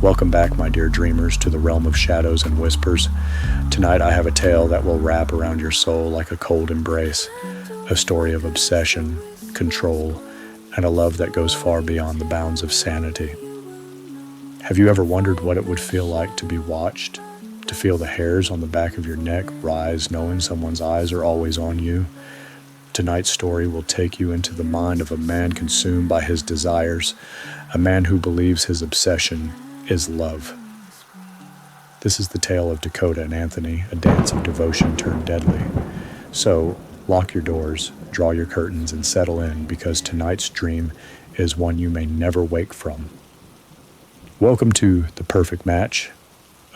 Welcome back, my dear dreamers, to the realm of shadows and whispers. Tonight I have a tale that will wrap around your soul like a cold embrace, a story of obsession, control, and a love that goes far beyond the bounds of sanity. Have you ever wondered what it would feel like to be watched, to feel the hairs on the back of your neck rise knowing someone's eyes are always on you? Tonight's story will take you into the mind of a man consumed by his desires, a man who believes his obsession is love. This is the tale of Dakota and Anthony, a dance of devotion turned deadly. So, lock your doors, draw your curtains, and settle in, because tonight's dream is one you may never wake from. Welcome to The Perfect Match,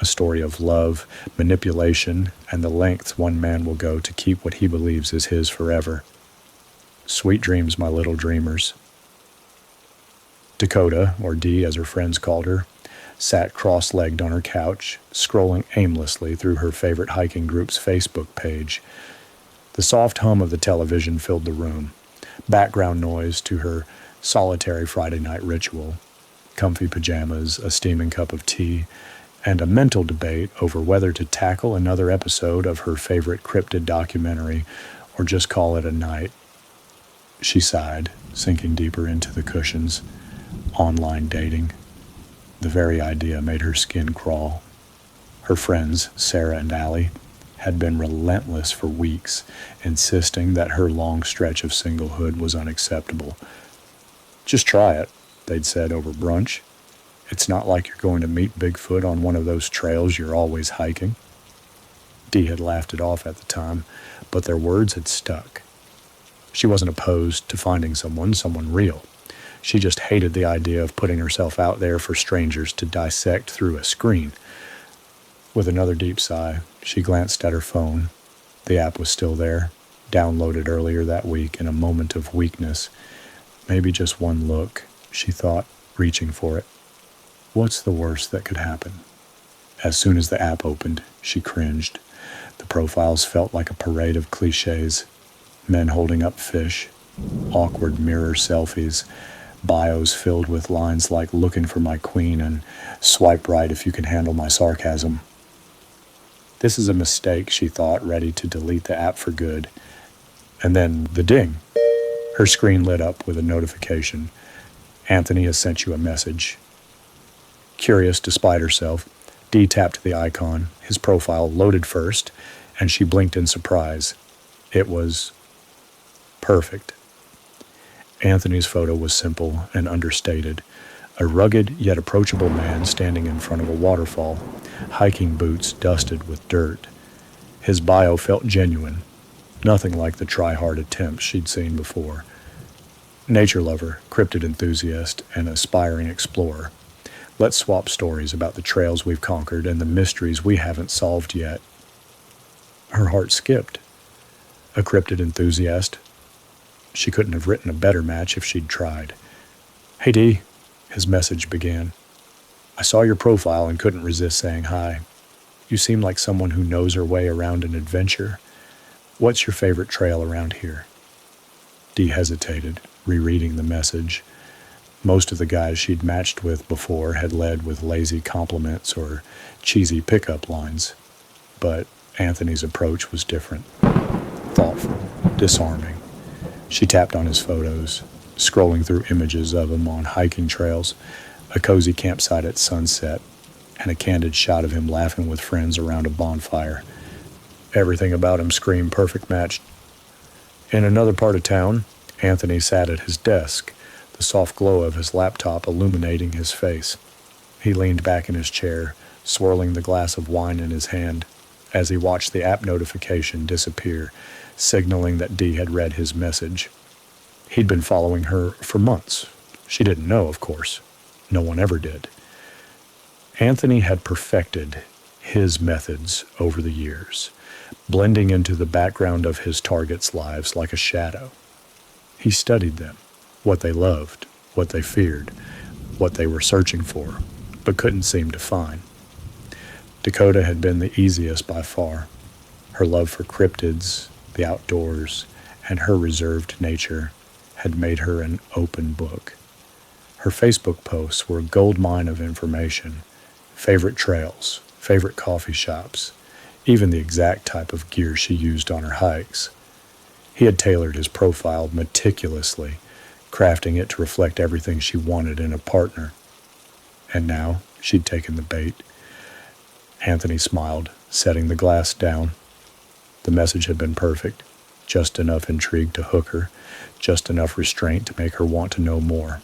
a story of love, manipulation, and the lengths one man will go to keep what he believes is his forever. Sweet dreams, my little dreamers. Dakota, or Dee as her friends called her, sat cross-legged on her couch, scrolling aimlessly through her favorite hiking group's Facebook page. The soft hum of the television filled the room, background noise to her solitary Friday night ritual, comfy pajamas, a steaming cup of tea, and a mental debate over whether to tackle another episode of her favorite cryptid documentary or just call it a night. She sighed, sinking deeper into the cushions. Online dating. The very idea made her skin crawl. Her friends, Sarah and Allie, had been relentless for weeks, insisting that her long stretch of singlehood was unacceptable. Just try it, they'd said over brunch. It's not like you're going to meet Bigfoot on one of those trails you're always hiking. Dee had laughed it off at the time, but their words had stuck. She wasn't opposed to finding someone real. She just hated the idea of putting herself out there for strangers to dissect through a screen. With another deep sigh, she glanced at her phone. The app was still there, downloaded earlier that week in a moment of weakness. Maybe just one look, she thought, reaching for it. What's the worst that could happen? As soon as the app opened, she cringed. The profiles felt like a parade of cliches. Men holding up fish, awkward mirror selfies, bios filled with lines like "looking for my queen" and "swipe right if you can handle my sarcasm." This is a mistake, she thought, ready to delete the app for good. And then the ding. Her screen lit up with a notification. Anthony has sent you a message. Curious despite herself, Dee tapped the icon. His profile loaded first, and she blinked in surprise. It was perfect. Anthony's photo was simple and understated. A rugged yet approachable man standing in front of a waterfall, hiking boots dusted with dirt. His bio felt genuine, nothing like the try-hard attempts she'd seen before. Nature lover, cryptid enthusiast, and aspiring explorer. Let's swap stories about the trails we've conquered and the mysteries we haven't solved yet. Her heart skipped. A cryptid enthusiast. She couldn't have written a better match if she'd tried. "Hey, Dee," his message began. "I saw your profile and couldn't resist saying hi. You seem like someone who knows her way around an adventure. What's your favorite trail around here?" Dee hesitated, rereading the message. Most of the guys she'd matched with before had led with lazy compliments or cheesy pickup lines. But Anthony's approach was different. Thoughtful, disarming. She tapped on his photos, scrolling through images of him on hiking trails, a cozy campsite at sunset, and a candid shot of him laughing with friends around a bonfire. Everything about him screamed perfect match. In another part of town, Anthony sat at his desk, the soft glow of his laptop illuminating his face. He leaned back in his chair, swirling the glass of wine in his hand, as he watched the app notification disappear, signaling that Dee had read his message. He'd been following her for months. She didn't know, of course. No one ever did. Anthony had perfected his methods over the years, blending into the background of his targets' lives like a shadow. He studied them, what they loved, what they feared, what they were searching for, but couldn't seem to find. Dakota had been the easiest by far. Her love for cryptids, the outdoors, and her reserved nature had made her an open book. Her Facebook posts were a goldmine of information, favorite trails, favorite coffee shops, even the exact type of gear she used on her hikes. He had tailored his profile meticulously, crafting it to reflect everything she wanted in a partner. And now she'd taken the bait. Anthony smiled, setting the glass down. The message had been perfect, just enough intrigue to hook her, just enough restraint to make her want to know more.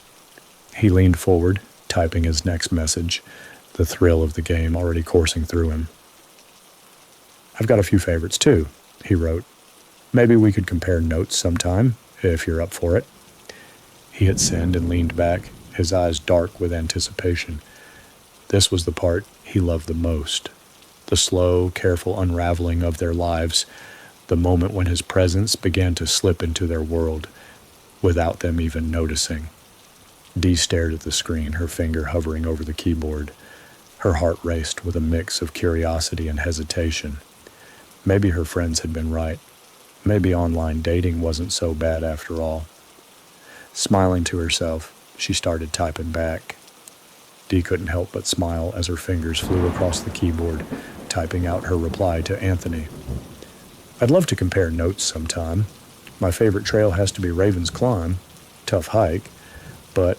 He leaned forward, typing his next message, the thrill of the game already coursing through him. "I've got a few favorites too," he wrote. "Maybe we could compare notes sometime, if you're up for it." He hit send and leaned back, his eyes dark with anticipation. This was the part he loved the most. The slow, careful unraveling of their lives, the moment when his presence began to slip into their world, without them even noticing. Dee stared at the screen, her finger hovering over the keyboard. Her heart raced with a mix of curiosity and hesitation. Maybe her friends had been right. Maybe online dating wasn't so bad after all. Smiling to herself, she started typing back. Dee couldn't help but smile as her fingers flew across the keyboard, typing out her reply to Anthony. "I'd love to compare notes sometime. My favorite trail has to be Raven's Climb. Tough hike. But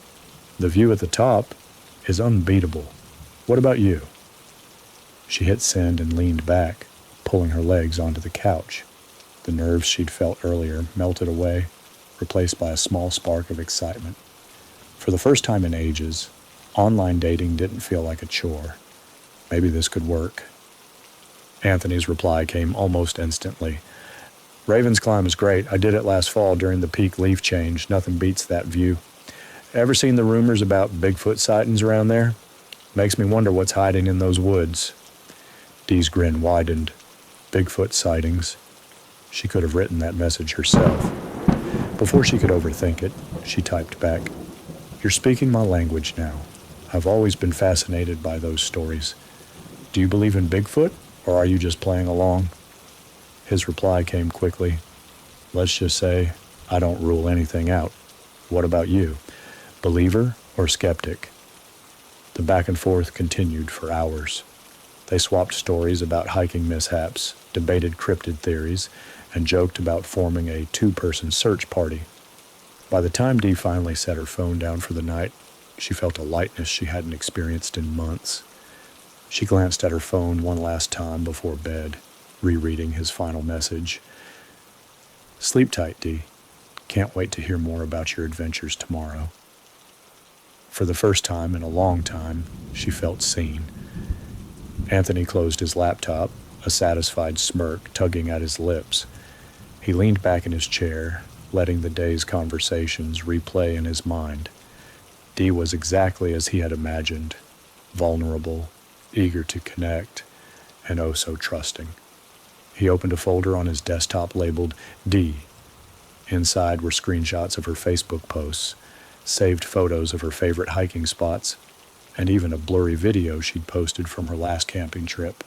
the view at the top is unbeatable. What about you?" She hit send and leaned back, pulling her legs onto the couch. The nerves she'd felt earlier melted away, replaced by a small spark of excitement. For the first time in ages, online dating didn't feel like a chore. Maybe this could work. Anthony's reply came almost instantly. "Raven's Climb is great. I did it last fall during the peak leaf change. Nothing beats that view. Ever seen the rumors about Bigfoot sightings around there? Makes me wonder what's hiding in those woods." Dee's grin widened. Bigfoot sightings. She could have written that message herself. Before she could overthink it, she typed back, "You're speaking my language now. I've always been fascinated by those stories. Do you believe in Bigfoot, or are you just playing along?" His reply came quickly. "Let's just say I don't rule anything out. What about you? Believer or skeptic?" The back and forth continued for hours. They swapped stories about hiking mishaps, debated cryptid theories, and joked about forming a two-person search party. By the time Dee finally set her phone down for the night, she felt a lightness she hadn't experienced in months. She glanced at her phone one last time before bed, rereading his final message. "Sleep tight, Dee. Can't wait to hear more about your adventures tomorrow." For the first time in a long time, she felt seen. Anthony closed his laptop, a satisfied smirk tugging at his lips. He leaned back in his chair, letting the day's conversations replay in his mind. Dee was exactly as he had imagined, vulnerable, eager to connect, and oh so trusting. He opened a folder on his desktop labeled Dee. Inside were screenshots of her Facebook posts, saved photos of her favorite hiking spots, and even a blurry video she'd posted from her last camping trip.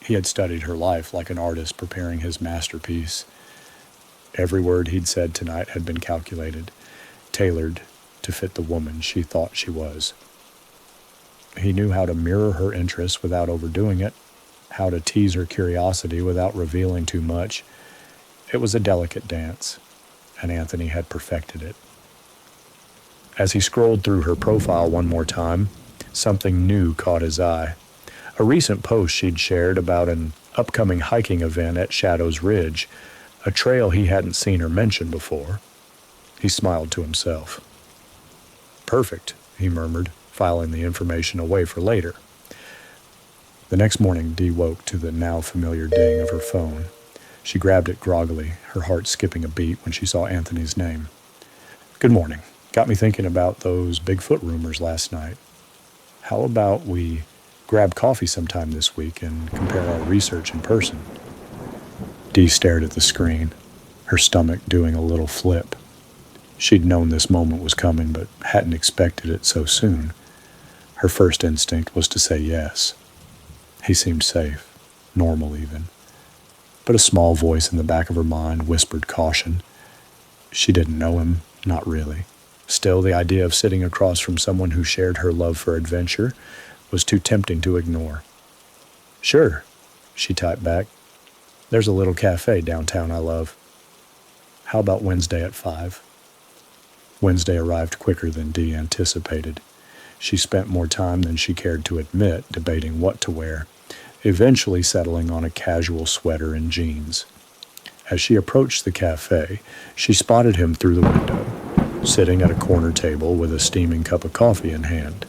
He had studied her life like an artist preparing his masterpiece. Every word he'd said tonight had been calculated, tailored to fit the woman she thought she was. He knew how to mirror her interests without overdoing it, how to tease her curiosity without revealing too much. It was a delicate dance, and Anthony had perfected it. As he scrolled through her profile one more time, something new caught his eye. A recent post she'd shared about an upcoming hiking event at Shadows Ridge, a trail he hadn't seen her mention before. He smiled to himself. "Perfect," he murmured, filing the information away for later. The next morning, Dee woke to the now familiar ding of her phone. She grabbed it groggily, her heart skipping a beat when she saw Anthony's name. "Good morning. Got me thinking about those Bigfoot rumors last night. How about we grab coffee sometime this week and compare our research in person?" Dee stared at the screen, her stomach doing a little flip. She'd known this moment was coming, but hadn't expected it so soon. Her first instinct was to say yes. He seemed safe, normal even. But a small voice in the back of her mind whispered caution. She didn't know him, not really. Still, the idea of sitting across from someone who shared her love for adventure was too tempting to ignore. "Sure," she typed back. "There's a little cafe downtown I love. How about Wednesday at 5? Wednesday arrived quicker than Dee anticipated. She spent more time than she cared to admit debating what to wear, eventually settling on a casual sweater and jeans. As she approached the cafe, she spotted him through the window, sitting at a corner table with a steaming cup of coffee in hand.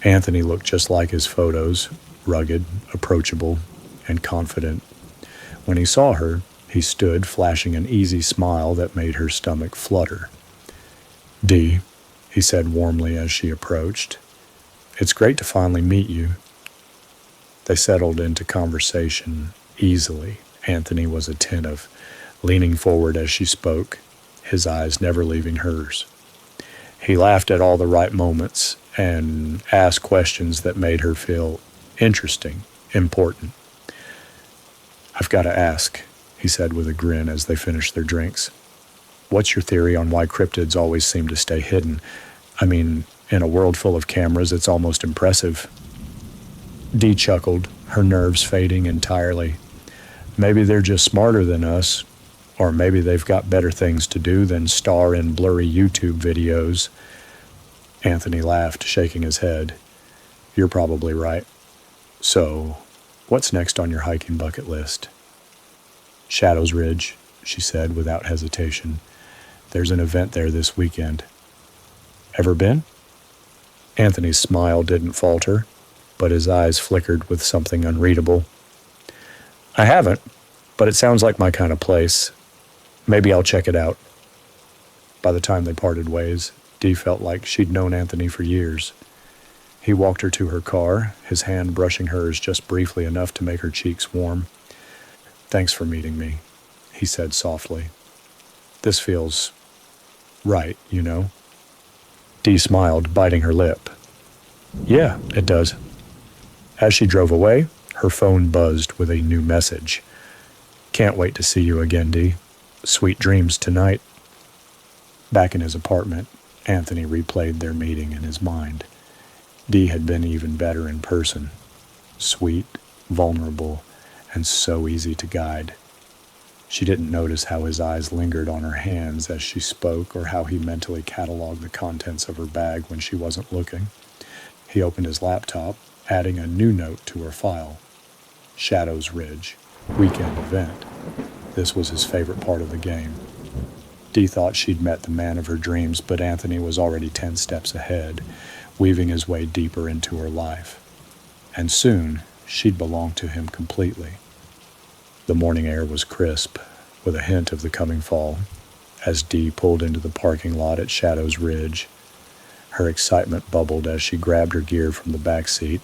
Anthony looked just like his photos, rugged, approachable, and confident. When he saw her, he stood, flashing an easy smile that made her stomach flutter. "Dee," he said warmly as she approached, "it's great to finally meet you." They settled into conversation easily. Anthony was attentive, leaning forward as she spoke, his eyes never leaving hers. He laughed at all the right moments and asked questions that made her feel interesting, important. "I've got to ask," he said with a grin as they finished their drinks. "What's your theory on why cryptids always seem to stay hidden? I mean, in a world full of cameras, it's almost impressive." Dee chuckled, her nerves fading entirely. "Maybe they're just smarter than us, or maybe they've got better things to do than star in blurry YouTube videos." Anthony laughed, shaking his head. "You're probably right. So, what's next on your hiking bucket list?" "Shadows Ridge," she said without hesitation. "There's an event there this weekend." "Ever been?" Anthony's smile didn't falter, but his eyes flickered with something unreadable. "I haven't, but it sounds like my kind of place. Maybe I'll check it out." By the time they parted ways, Dee felt like she'd known Anthony for years. He walked her to her car, his hand brushing hers just briefly enough to make her cheeks warm. "Thanks for meeting me," he said softly. "This feels right, you know?" Dee smiled, biting her lip. "Yeah, it does." As she drove away, her phone buzzed with a new message. "Can't wait to see you again, Dee. Sweet dreams tonight." Back in his apartment, Anthony replayed their meeting in his mind. Dee had been even better in person. Sweet, vulnerable, and so easy to guide. She didn't notice how his eyes lingered on her hands as she spoke, or how he mentally cataloged the contents of her bag when she wasn't looking. He opened his laptop, adding a new note to her file. Shadows Ridge, weekend event. This was his favorite part of the game. Dee thought she'd met the man of her dreams, but Anthony was already 10 steps ahead, weaving his way deeper into her life. And soon, she'd belong to him completely. The morning air was crisp, with a hint of the coming fall, as Dee pulled into the parking lot at Shadows Ridge. Her excitement bubbled as she grabbed her gear from the back seat,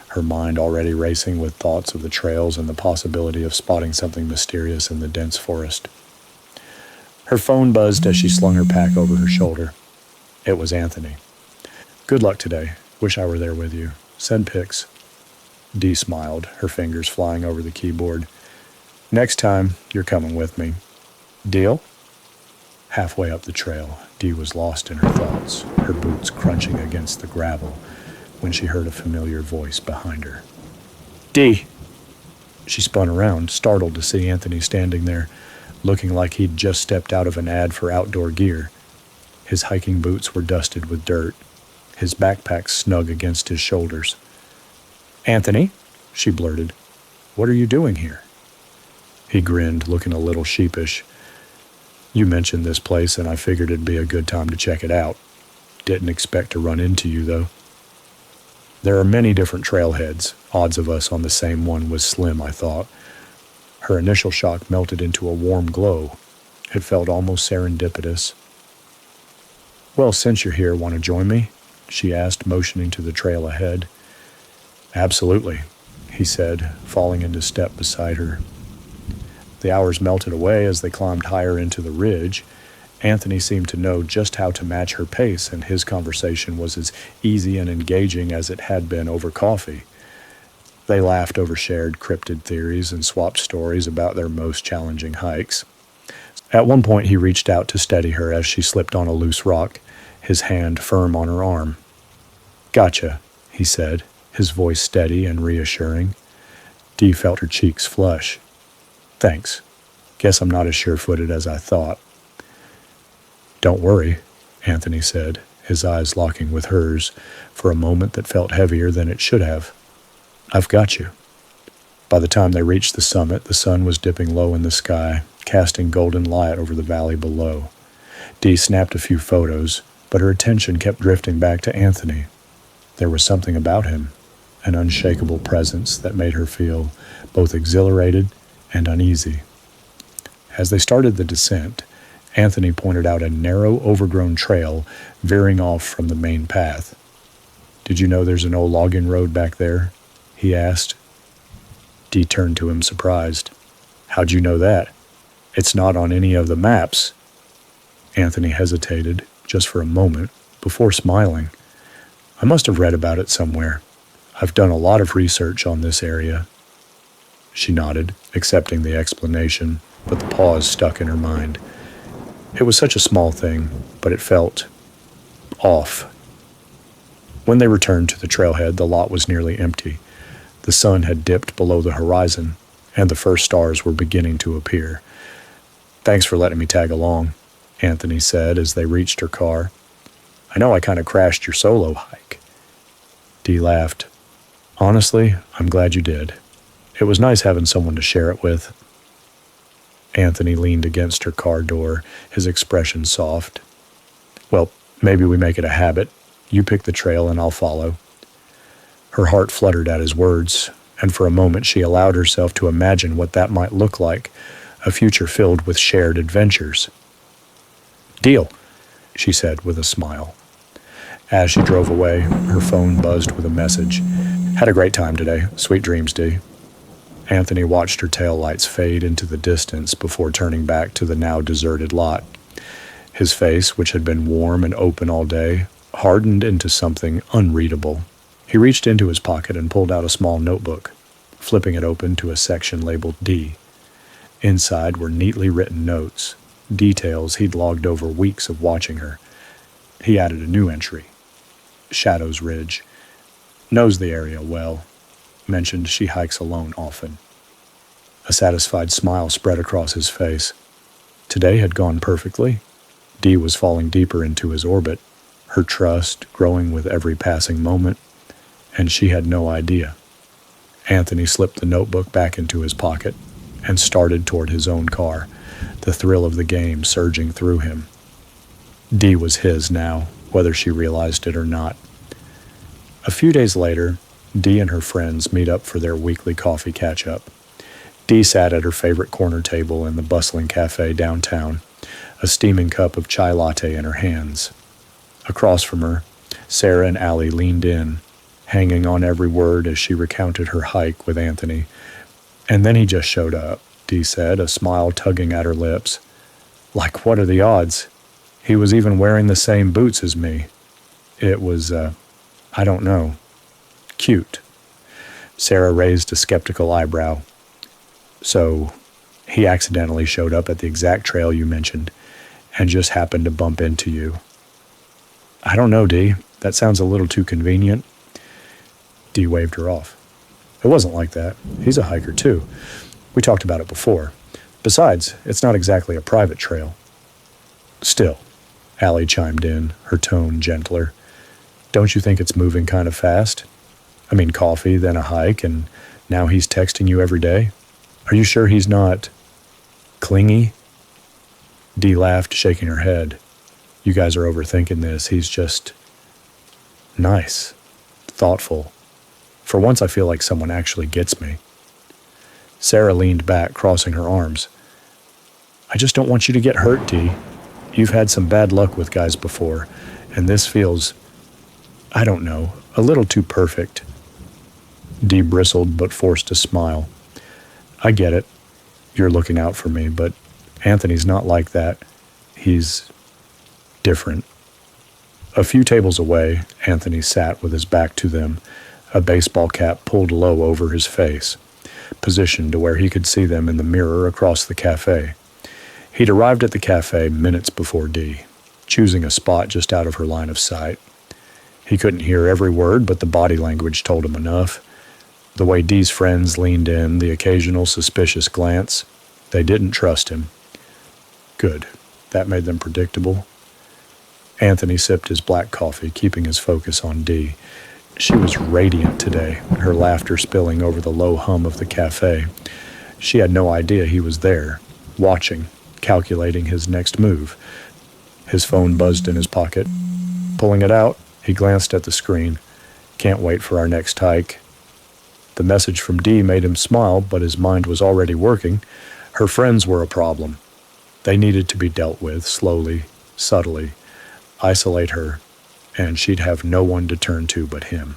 her mind already racing with thoughts of the trails and the possibility of spotting something mysterious in the dense forest. Her phone buzzed as she slung her pack over her shoulder. It was Anthony. "Good luck today. Wish I were there with you. Send pics." Dee smiled, her fingers flying over the keyboard. "Next time, you're coming with me. Deal?" Halfway up the trail, Dee was lost in her thoughts, her boots crunching against the gravel, when she heard a familiar voice behind her. "Dee!" She spun around, startled to see Anthony standing there, looking like he'd just stepped out of an ad for outdoor gear. His hiking boots were dusted with dirt, his backpack snug against his shoulders. "Anthony," she blurted, "what are you doing here?" He grinned, looking a little sheepish. "You mentioned this place, and I figured it'd be a good time to check it out. Didn't expect to run into you, though." There are many different trailheads. Odds of us on the same one was slim, I thought. Her initial shock melted into a warm glow. It felt almost serendipitous. "Well, since you're here, want to join me?" she asked, motioning to the trail ahead. "Absolutely," he said, falling into step beside her. The hours melted away as they climbed higher into the ridge. Anthony seemed to know just how to match her pace, and his conversation was as easy and engaging as it had been over coffee. They laughed over shared cryptid theories and swapped stories about their most challenging hikes. At one point, he reached out to steady her as she slipped on a loose rock, his hand firm on her arm. "Gotcha," he said, his voice steady and reassuring. Dee felt her cheeks flush. Thanks. Guess I'm not as sure-footed as I thought. Don't worry, Anthony said, his eyes locking with hers for a moment that felt heavier than it should have. I've got you. By the time they reached the summit, the sun was dipping low in the sky, casting golden light over the valley below. Dee snapped a few photos, but her attention kept drifting back to Anthony. There was something about him, an unshakable presence that made her feel both exhilarated and uneasy. As they started the descent, Anthony pointed out a narrow, overgrown trail veering off from the main path. Did you know there's an old logging road back there? He asked. Dee turned to him surprised. How'd you know that? It's not on any of the maps. Anthony hesitated just for a moment before smiling. I must have read about it somewhere. I've done a lot of research on this area. She nodded, accepting the explanation, but the pause stuck in her mind. It was such a small thing, but it felt off. When they returned to the trailhead, the lot was nearly empty. The sun had dipped below the horizon, and the first stars were beginning to appear. Thanks for letting me tag along, Anthony said as they reached her car. I know I kind of crashed your solo hike. Dee laughed. Honestly, I'm glad you did. It was nice having someone to share it with. Anthony leaned against her car door, his expression soft. Well, maybe we make it a habit. You pick the trail and I'll follow. Her heart fluttered at his words, and for a moment she allowed herself to imagine what that might look like, a future filled with shared adventures. Deal, she said with a smile. As she drove away, her phone buzzed with a message. Had a great time today. Sweet dreams, Dee. Anthony watched her taillights fade into the distance before turning back to the now deserted lot. His face, which had been warm and open all day, hardened into something unreadable. He reached into his pocket and pulled out a small notebook, flipping it open to a section labeled D. Inside were neatly written notes, details he'd logged over weeks of watching her. He added a new entry. Shadows Ridge. Knows the area well. Mentioned she hikes alone often. A satisfied smile spread across his face. Today had gone perfectly. Dee was falling deeper into his orbit, her trust growing with every passing moment, and she had no idea. Anthony slipped the notebook back into his pocket and started toward his own car, the thrill of the game surging through him. Dee was his now, whether she realized it or not. A few days later, Dee and her friends meet up for their weekly coffee catch-up. Dee sat at her favorite corner table in the bustling cafe downtown, a steaming cup of chai latte in her hands. Across from her, Sarah and Allie leaned in, hanging on every word as she recounted her hike with Anthony. And then he just showed up, Dee said, a smile tugging at her lips. Like, what are the odds? He was even wearing the same boots as me. It was, I don't know. Cute. Sarah raised a skeptical eyebrow. So, he accidentally showed up at the exact trail you mentioned, and just happened to bump into you. I don't know, Dee. That sounds a little too convenient. Dee waved her off. It wasn't like that. He's a hiker, too. We talked about it before. Besides, it's not exactly a private trail. Still, Allie chimed in, her tone gentler. Don't you think it's moving kind of fast? I mean, coffee, then a hike, and now he's texting you every day? Are you sure he's not clingy? Dee laughed, shaking her head. You guys are overthinking this. He's just nice, thoughtful. For once, I feel like someone actually gets me. Sarah leaned back, crossing her arms. I just don't want you to get hurt, Dee. You've had some bad luck with guys before, and this feels, I don't know, a little too perfect. Dee bristled but forced a smile. I get it. You're looking out for me, but Anthony's not like that. He's different. A few tables away, Anthony sat with his back to them, a baseball cap pulled low over his face, positioned to where he could see them in the mirror across the cafe. He'd arrived at the cafe minutes before Dee, choosing a spot just out of her line of sight. He couldn't hear every word, but the body language told him enough. The way Dee's friends leaned in, the occasional suspicious glance, they didn't trust him. Good. That made them predictable. Anthony sipped his black coffee, keeping his focus on Dee. She was radiant today, her laughter spilling over the low hum of the cafe. She had no idea he was there, watching, calculating his next move. His phone buzzed in his pocket. Pulling it out, he glanced at the screen. Can't wait for our next hike. The message from Dee made him smile, but his mind was already working. Her friends were a problem. They needed to be dealt with, slowly, subtly. Isolate her, and she'd have no one to turn to but him.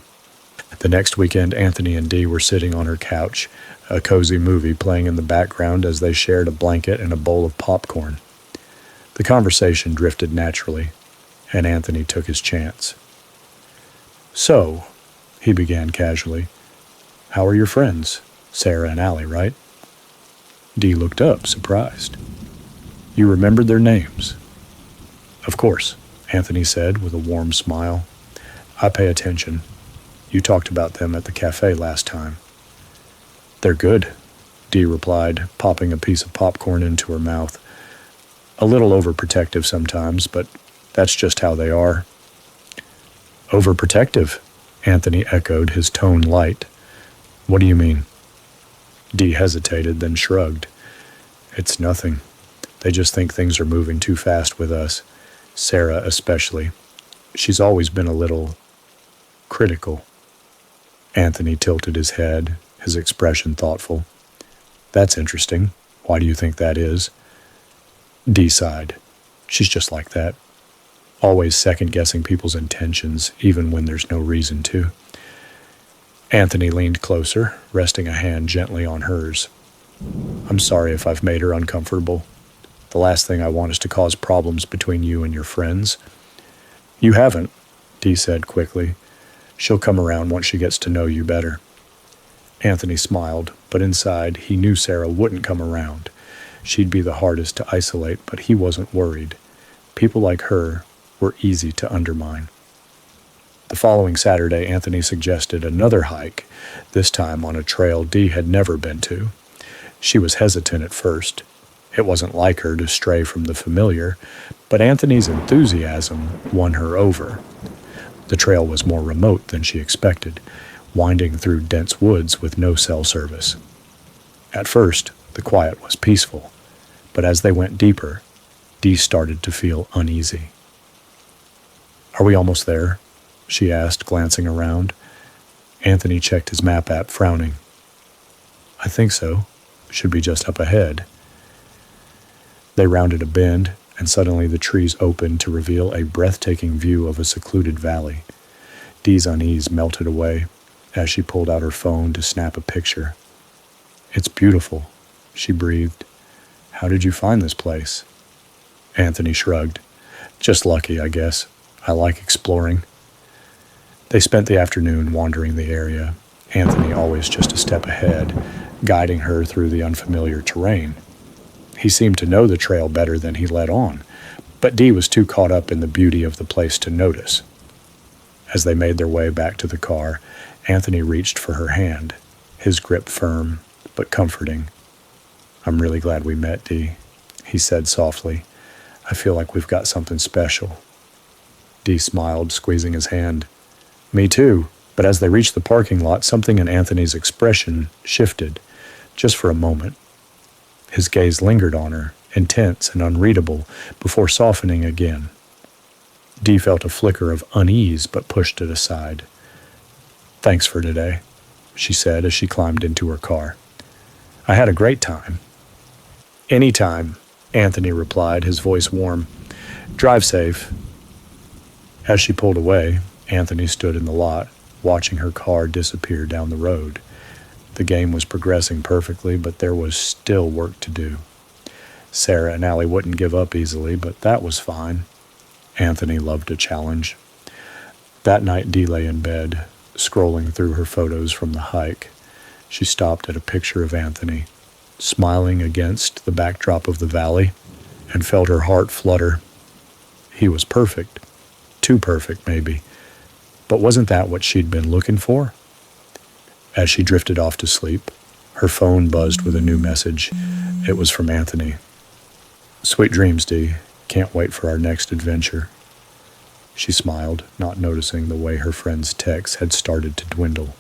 The next weekend, Anthony and Dee were sitting on her couch, a cozy movie playing in the background as they shared a blanket and a bowl of popcorn. The conversation drifted naturally, and Anthony took his chance. "So," he began casually, "how are your friends? Sarah and Allie, right?" Dee looked up, surprised. "You remembered their names?" "Of course," Anthony said with a warm smile. "I pay attention. You talked about them at the cafe last time." "They're good," Dee replied, popping a piece of popcorn into her mouth. "A little overprotective sometimes, but that's just how they are." "Overprotective?" Anthony echoed, his tone light. "What do you mean?" Dee hesitated, then shrugged. "It's nothing. They just think things are moving too fast with us. Sarah especially. She's always been a little critical." Anthony tilted his head, his expression thoughtful. "That's interesting. Why do you think that is?" Dee sighed. "She's just like that. Always second-guessing people's intentions, even when there's no reason to." Anthony leaned closer, resting a hand gently on hers. "I'm sorry if I've made her uncomfortable. The last thing I want is to cause problems between you and your friends." "You haven't," Dee said quickly. "She'll come around once she gets to know you better." Anthony smiled, but inside he knew Sarah wouldn't come around. She'd be the hardest to isolate, but he wasn't worried. People like her were easy to undermine. The following Saturday, Anthony suggested another hike, this time on a trail Dee had never been to. She was hesitant at first. It wasn't like her to stray from the familiar, but Anthony's enthusiasm won her over. The trail was more remote than she expected, winding through dense woods with no cell service. At first, the quiet was peaceful, but as they went deeper, Dee started to feel uneasy. "Are we almost there?" she asked, glancing around. Anthony checked his map app, frowning. "I think so. Should be just up ahead." They rounded a bend, and suddenly the trees opened to reveal a breathtaking view of a secluded valley. Dee's unease melted away as she pulled out her phone to snap a picture. "It's beautiful," she breathed. "How did you find this place?" Anthony shrugged. "Just lucky, I guess. I like exploring." They spent the afternoon wandering the area, Anthony always just a step ahead, guiding her through the unfamiliar terrain. He seemed to know the trail better than he let on, but Dee was too caught up in the beauty of the place to notice. As they made their way back to the car, Anthony reached for her hand, his grip firm but comforting. "I'm really glad we met, Dee," he said softly. "I feel like we've got something special." Dee smiled, squeezing his hand. "Me too." But as they reached the parking lot, something in Anthony's expression shifted, just for a moment. His gaze lingered on her, intense and unreadable, before softening again. Dee felt a flicker of unease, but pushed it aside. "Thanks for today," she said as she climbed into her car. "I had a great time." "Any time," Anthony replied, his voice warm. "Drive safe." As she pulled away, Anthony stood in the lot, watching her car disappear down the road. The game was progressing perfectly, but there was still work to do. Sarah and Allie wouldn't give up easily, but that was fine. Anthony loved a challenge. That night, Dee lay in bed, scrolling through her photos from the hike. She stopped at a picture of Anthony, smiling against the backdrop of the valley, and felt her heart flutter. He was perfect. Too perfect, maybe. But wasn't that what she'd been looking for? As she drifted off to sleep, her phone buzzed with a new message. It was from Anthony. "Sweet dreams, Dee. Can't wait for our next adventure." She smiled, not noticing the way her friend's texts had started to dwindle.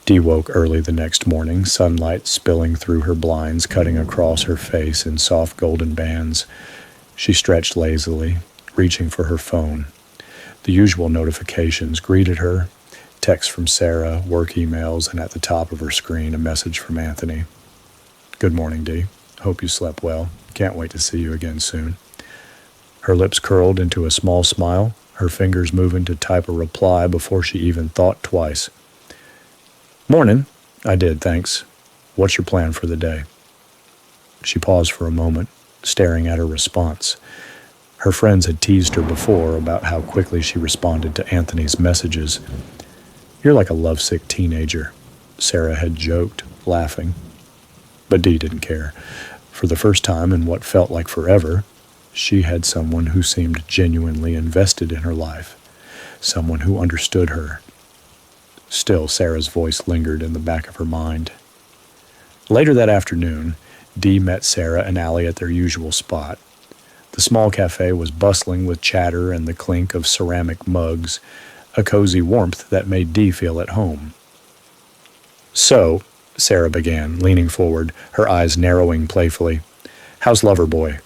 Dee woke early the next morning, sunlight spilling through her blinds, cutting across her face in soft golden bands. She stretched lazily, reaching for her phone. The usual notifications greeted her: texts from Sarah, work emails, and at the top of her screen, a message from Anthony. "Good morning, Dee. Hope you slept well. Can't wait to see you again soon." Her lips curled into a small smile, her fingers moving to type a reply before she even thought twice. "Morning. I did, thanks. What's your plan for the day?" She paused for a moment, staring at her response. Her friends had teased her before about how quickly she responded to Anthony's messages. "You're like a lovesick teenager," Sarah had joked, laughing. But Dee didn't care. For the first time in what felt like forever, she had someone who seemed genuinely invested in her life, someone who understood her. Still, Sarah's voice lingered in the back of her mind. Later that afternoon, Dee met Sarah and Allie at their usual spot. The small cafe was bustling with chatter and the clink of ceramic mugs, a cozy warmth that made Dee feel at home. "So," Sarah began, leaning forward, her eyes narrowing playfully, "how's Loverboy?"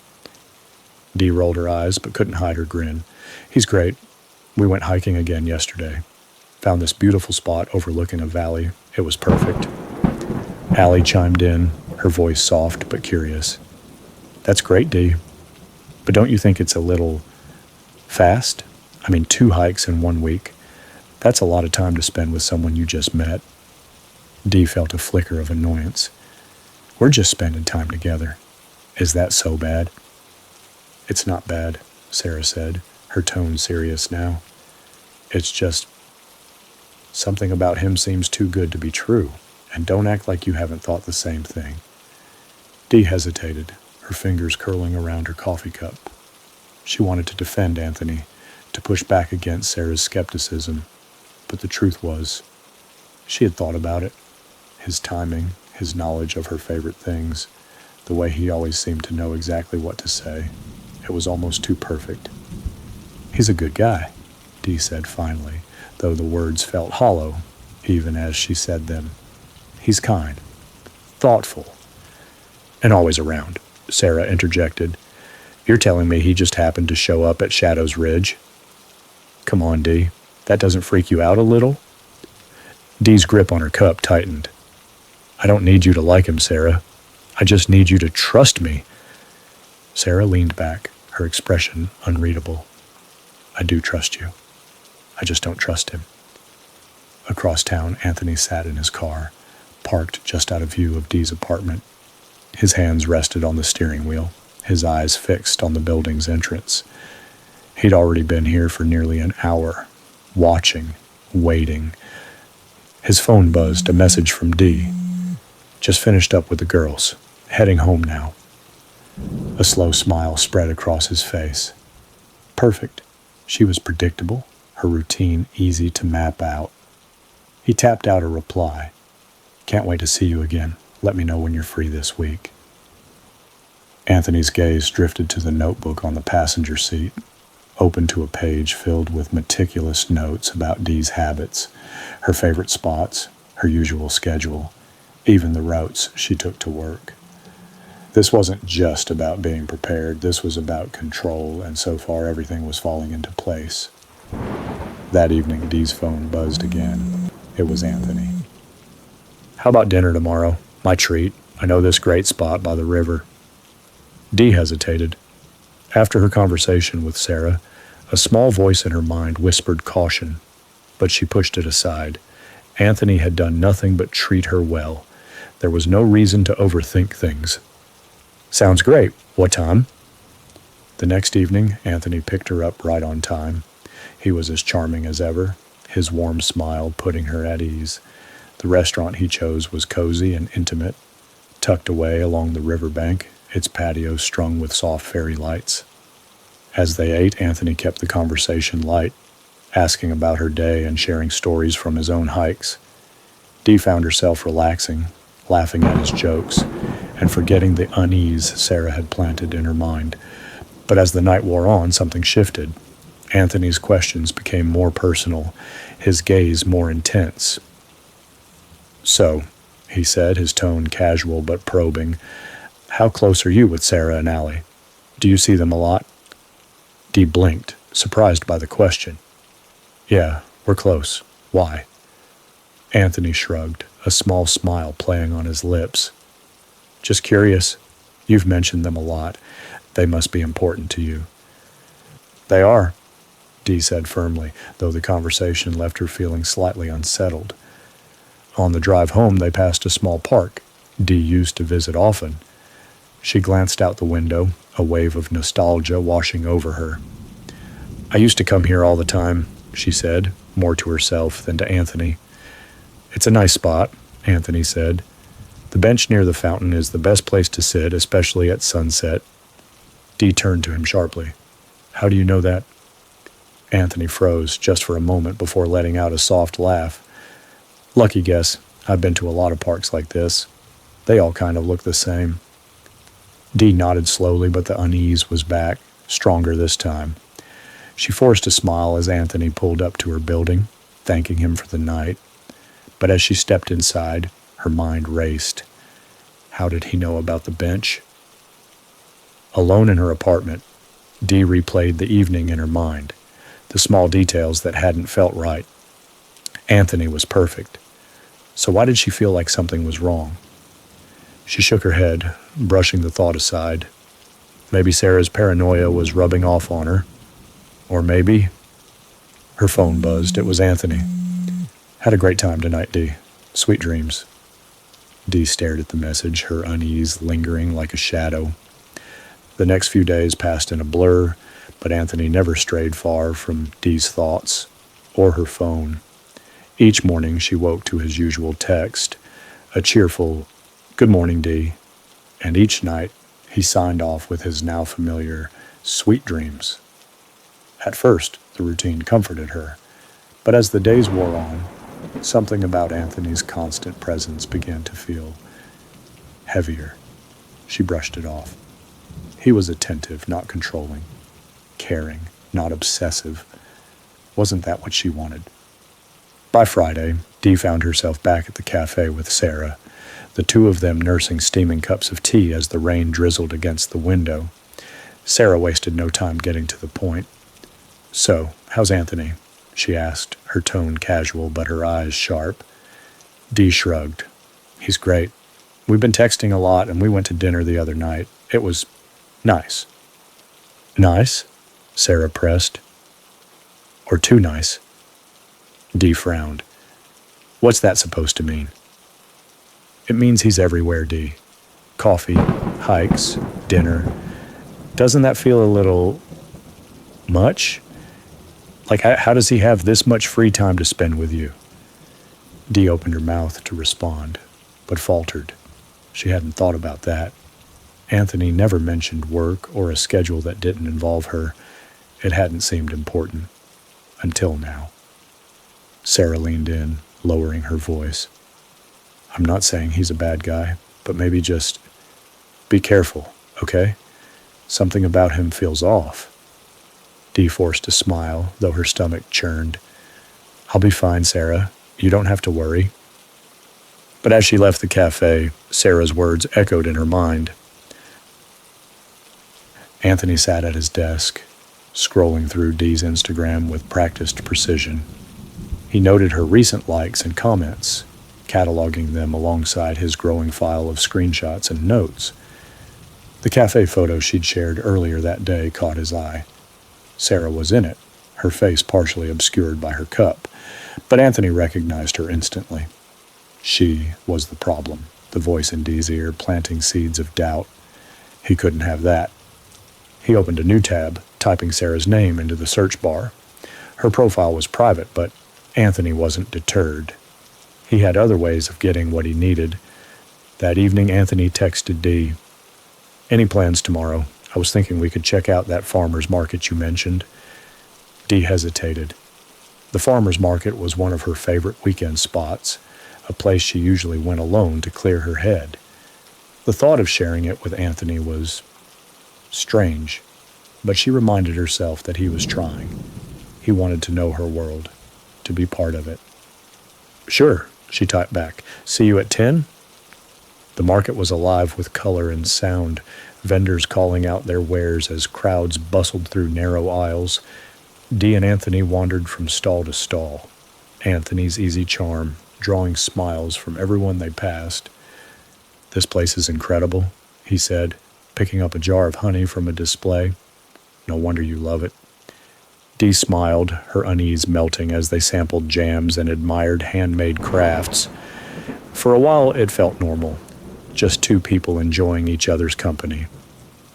Dee rolled her eyes but couldn't hide her grin. "He's great. We went hiking again yesterday. Found this beautiful spot overlooking a valley. It was perfect." Allie chimed in, her voice soft but curious. "That's great, Dee. But don't you think it's a little fast? I mean, 2 hikes in 1 week. That's a lot of time to spend with someone you just met." Dee felt a flicker of annoyance. "We're just spending time together. Is that so bad?" "It's not bad," Sarah said, her tone serious now. "It's just something about him seems too good to be true, and don't act like you haven't thought the same thing." Dee hesitated, her fingers curling around her coffee cup. She wanted to defend Anthony, to push back against Sarah's skepticism, but the truth was, she had thought about it. His timing, his knowledge of her favorite things, the way he always seemed to know exactly what to say. It was almost too perfect. "He's a good guy," Dee said finally, though the words felt hollow, even as she said them. "He's kind, thoughtful, and always around," Sarah interjected. "You're telling me he just happened to show up at Shadow's Ridge?" "Come on, Dee. That doesn't freak you out a little?" Dee's grip on her cup tightened. "I don't need you to like him, Sarah. I just need you to trust me." Sarah leaned back, her expression unreadable. "I do trust you. I just don't trust him." Across town, Anthony sat in his car, parked just out of view of Dee's apartment. His hands rested on the steering wheel, his eyes fixed on the building's entrance. He'd already been here for nearly an hour, watching, waiting. His phone buzzed, a message from Dee. "Just finished up with the girls. Heading home now." A slow smile spread across his face. Perfect. She was predictable, her routine easy to map out. He tapped out a reply. "Can't wait to see you again. Let me know when you're free this week." Anthony's gaze drifted to the notebook on the passenger seat, open to a page filled with meticulous notes about Dee's habits, her favorite spots, her usual schedule, even the routes she took to work. This wasn't just about being prepared, this was about control, and so far everything was falling into place. That evening, Dee's phone buzzed again. It was Anthony. "How about dinner tomorrow? My treat. I know this great spot by the river." Dee hesitated. After her conversation with Sarah, a small voice in her mind whispered caution, but she pushed it aside. Anthony had done nothing but treat her well. There was no reason to overthink things. "Sounds great. What time?" The next evening, Anthony picked her up right on time. He was as charming as ever, his warm smile putting her at ease. The restaurant he chose was cozy and intimate, tucked away along the riverbank, its patio strung with soft fairy lights. As they ate, Anthony kept the conversation light. asking about her day and sharing stories from his own hikes. Dee found herself relaxing, laughing at his jokes, and forgetting the unease Sarah had planted in her mind. But as the night wore on, something shifted. Anthony's questions became more personal, his gaze more intense. "So," he said, his tone casual but probing, "how close are you with Sarah and Allie? Do you see them a lot?" Dee blinked, surprised by the question. "Yeah, we're close. Why?" Anthony shrugged, a small smile playing on his lips. "Just curious. You've mentioned them a lot. They must be important to you." "They are," Dee said firmly, though the conversation left her feeling slightly unsettled. On the drive home, they passed a small park Dee used to visit often. She glanced out the window, a wave of nostalgia washing over her. "I used to come here all the time," she said, more to herself than to Anthony. "It's a nice spot," Anthony said. "The bench near the fountain is the best place to sit, especially at sunset." Dee turned to him sharply. "How do you know that?" Anthony froze just for a moment before letting out a soft laugh. "Lucky guess. I've been to a lot of parks like this. They all kind of look the same." Dee nodded slowly, but the unease was back, stronger this time. She forced a smile as Anthony pulled up to her building, thanking him for the night. But as she stepped inside, her mind raced. How did he know about the bench? Alone in her apartment, Dee replayed the evening in her mind, the small details that hadn't felt right. Anthony was perfect. So why did she feel like something was wrong? She shook her head, brushing the thought aside. Maybe Sarah's paranoia was rubbing off on her. Or maybe... Her phone buzzed. It was Anthony. "Had a great time tonight, Dee. Sweet dreams." Dee stared at the message, her unease lingering like a shadow. The next few days passed in a blur, but Anthony never strayed far from Dee's thoughts or her phone. Each morning she woke to his usual text, a cheerful, "Good morning, Dee," and each night he signed off with his now familiar, "Sweet dreams." At first, the routine comforted her, but as the days wore on, something about Anthony's constant presence began to feel heavier. She brushed it off. He was attentive, not controlling, caring, not obsessive. Wasn't that what she wanted? By Friday, Dee found herself back at the cafe with Sarah, the two of them nursing steaming cups of tea as the rain drizzled against the window. Sarah wasted no time getting to the point. "So, how's Anthony?" she asked, her tone casual but her eyes sharp. Dee shrugged. "He's great. We've been texting a lot and we went to dinner the other night. It was nice." "Nice?" Sarah pressed. "Or too nice?" Dee frowned. "What's that supposed to mean?" "It means he's everywhere, Dee. Coffee, hikes, dinner. Doesn't that feel a little... much? Like, how does he have this much free time to spend with you?" Dee opened her mouth to respond, but faltered. She hadn't thought about that. Anthony never mentioned work or a schedule that didn't involve her. It hadn't seemed important. Until now. Sarah leaned in, lowering her voice. "I'm not saying he's a bad guy, but maybe just be careful, okay? Something about him feels off." Dee forced a smile, though her stomach churned. "I'll be fine, Sarah. You don't have to worry." But as she left the cafe, Sarah's words echoed in her mind. Anthony sat at his desk, scrolling through Dee's Instagram with practiced precision. He noted her recent likes and comments, cataloging them alongside his growing file of screenshots and notes. The cafe photo she'd shared earlier that day caught his eye. Sarah was in it, her face partially obscured by her cup, but Anthony recognized her instantly. She was the problem, the voice in Dee's ear planting seeds of doubt. He couldn't have that. He opened a new tab, typing Sarah's name into the search bar. Her profile was private, but Anthony wasn't deterred. He had other ways of getting what he needed. That evening, Anthony texted Dee, "Any plans tomorrow? I was thinking we could check out that farmer's market you mentioned." Dee hesitated. The farmer's market was one of her favorite weekend spots, a place she usually went alone to clear her head. The thought of sharing it with Anthony was strange, but she reminded herself that he was trying. He wanted to know her world, to be part of it. "Sure," she typed back. "See you at 10?" The market was alive with color and sound, vendors calling out their wares as crowds bustled through narrow aisles. Dee and Anthony wandered from stall to stall, Anthony's easy charm drawing smiles from everyone they passed. "This place is incredible," he said, picking up a jar of honey from a display. "No wonder you love it." Dee smiled, her unease melting as they sampled jams and admired handmade crafts. For a while, it felt normal, just two people enjoying each other's company.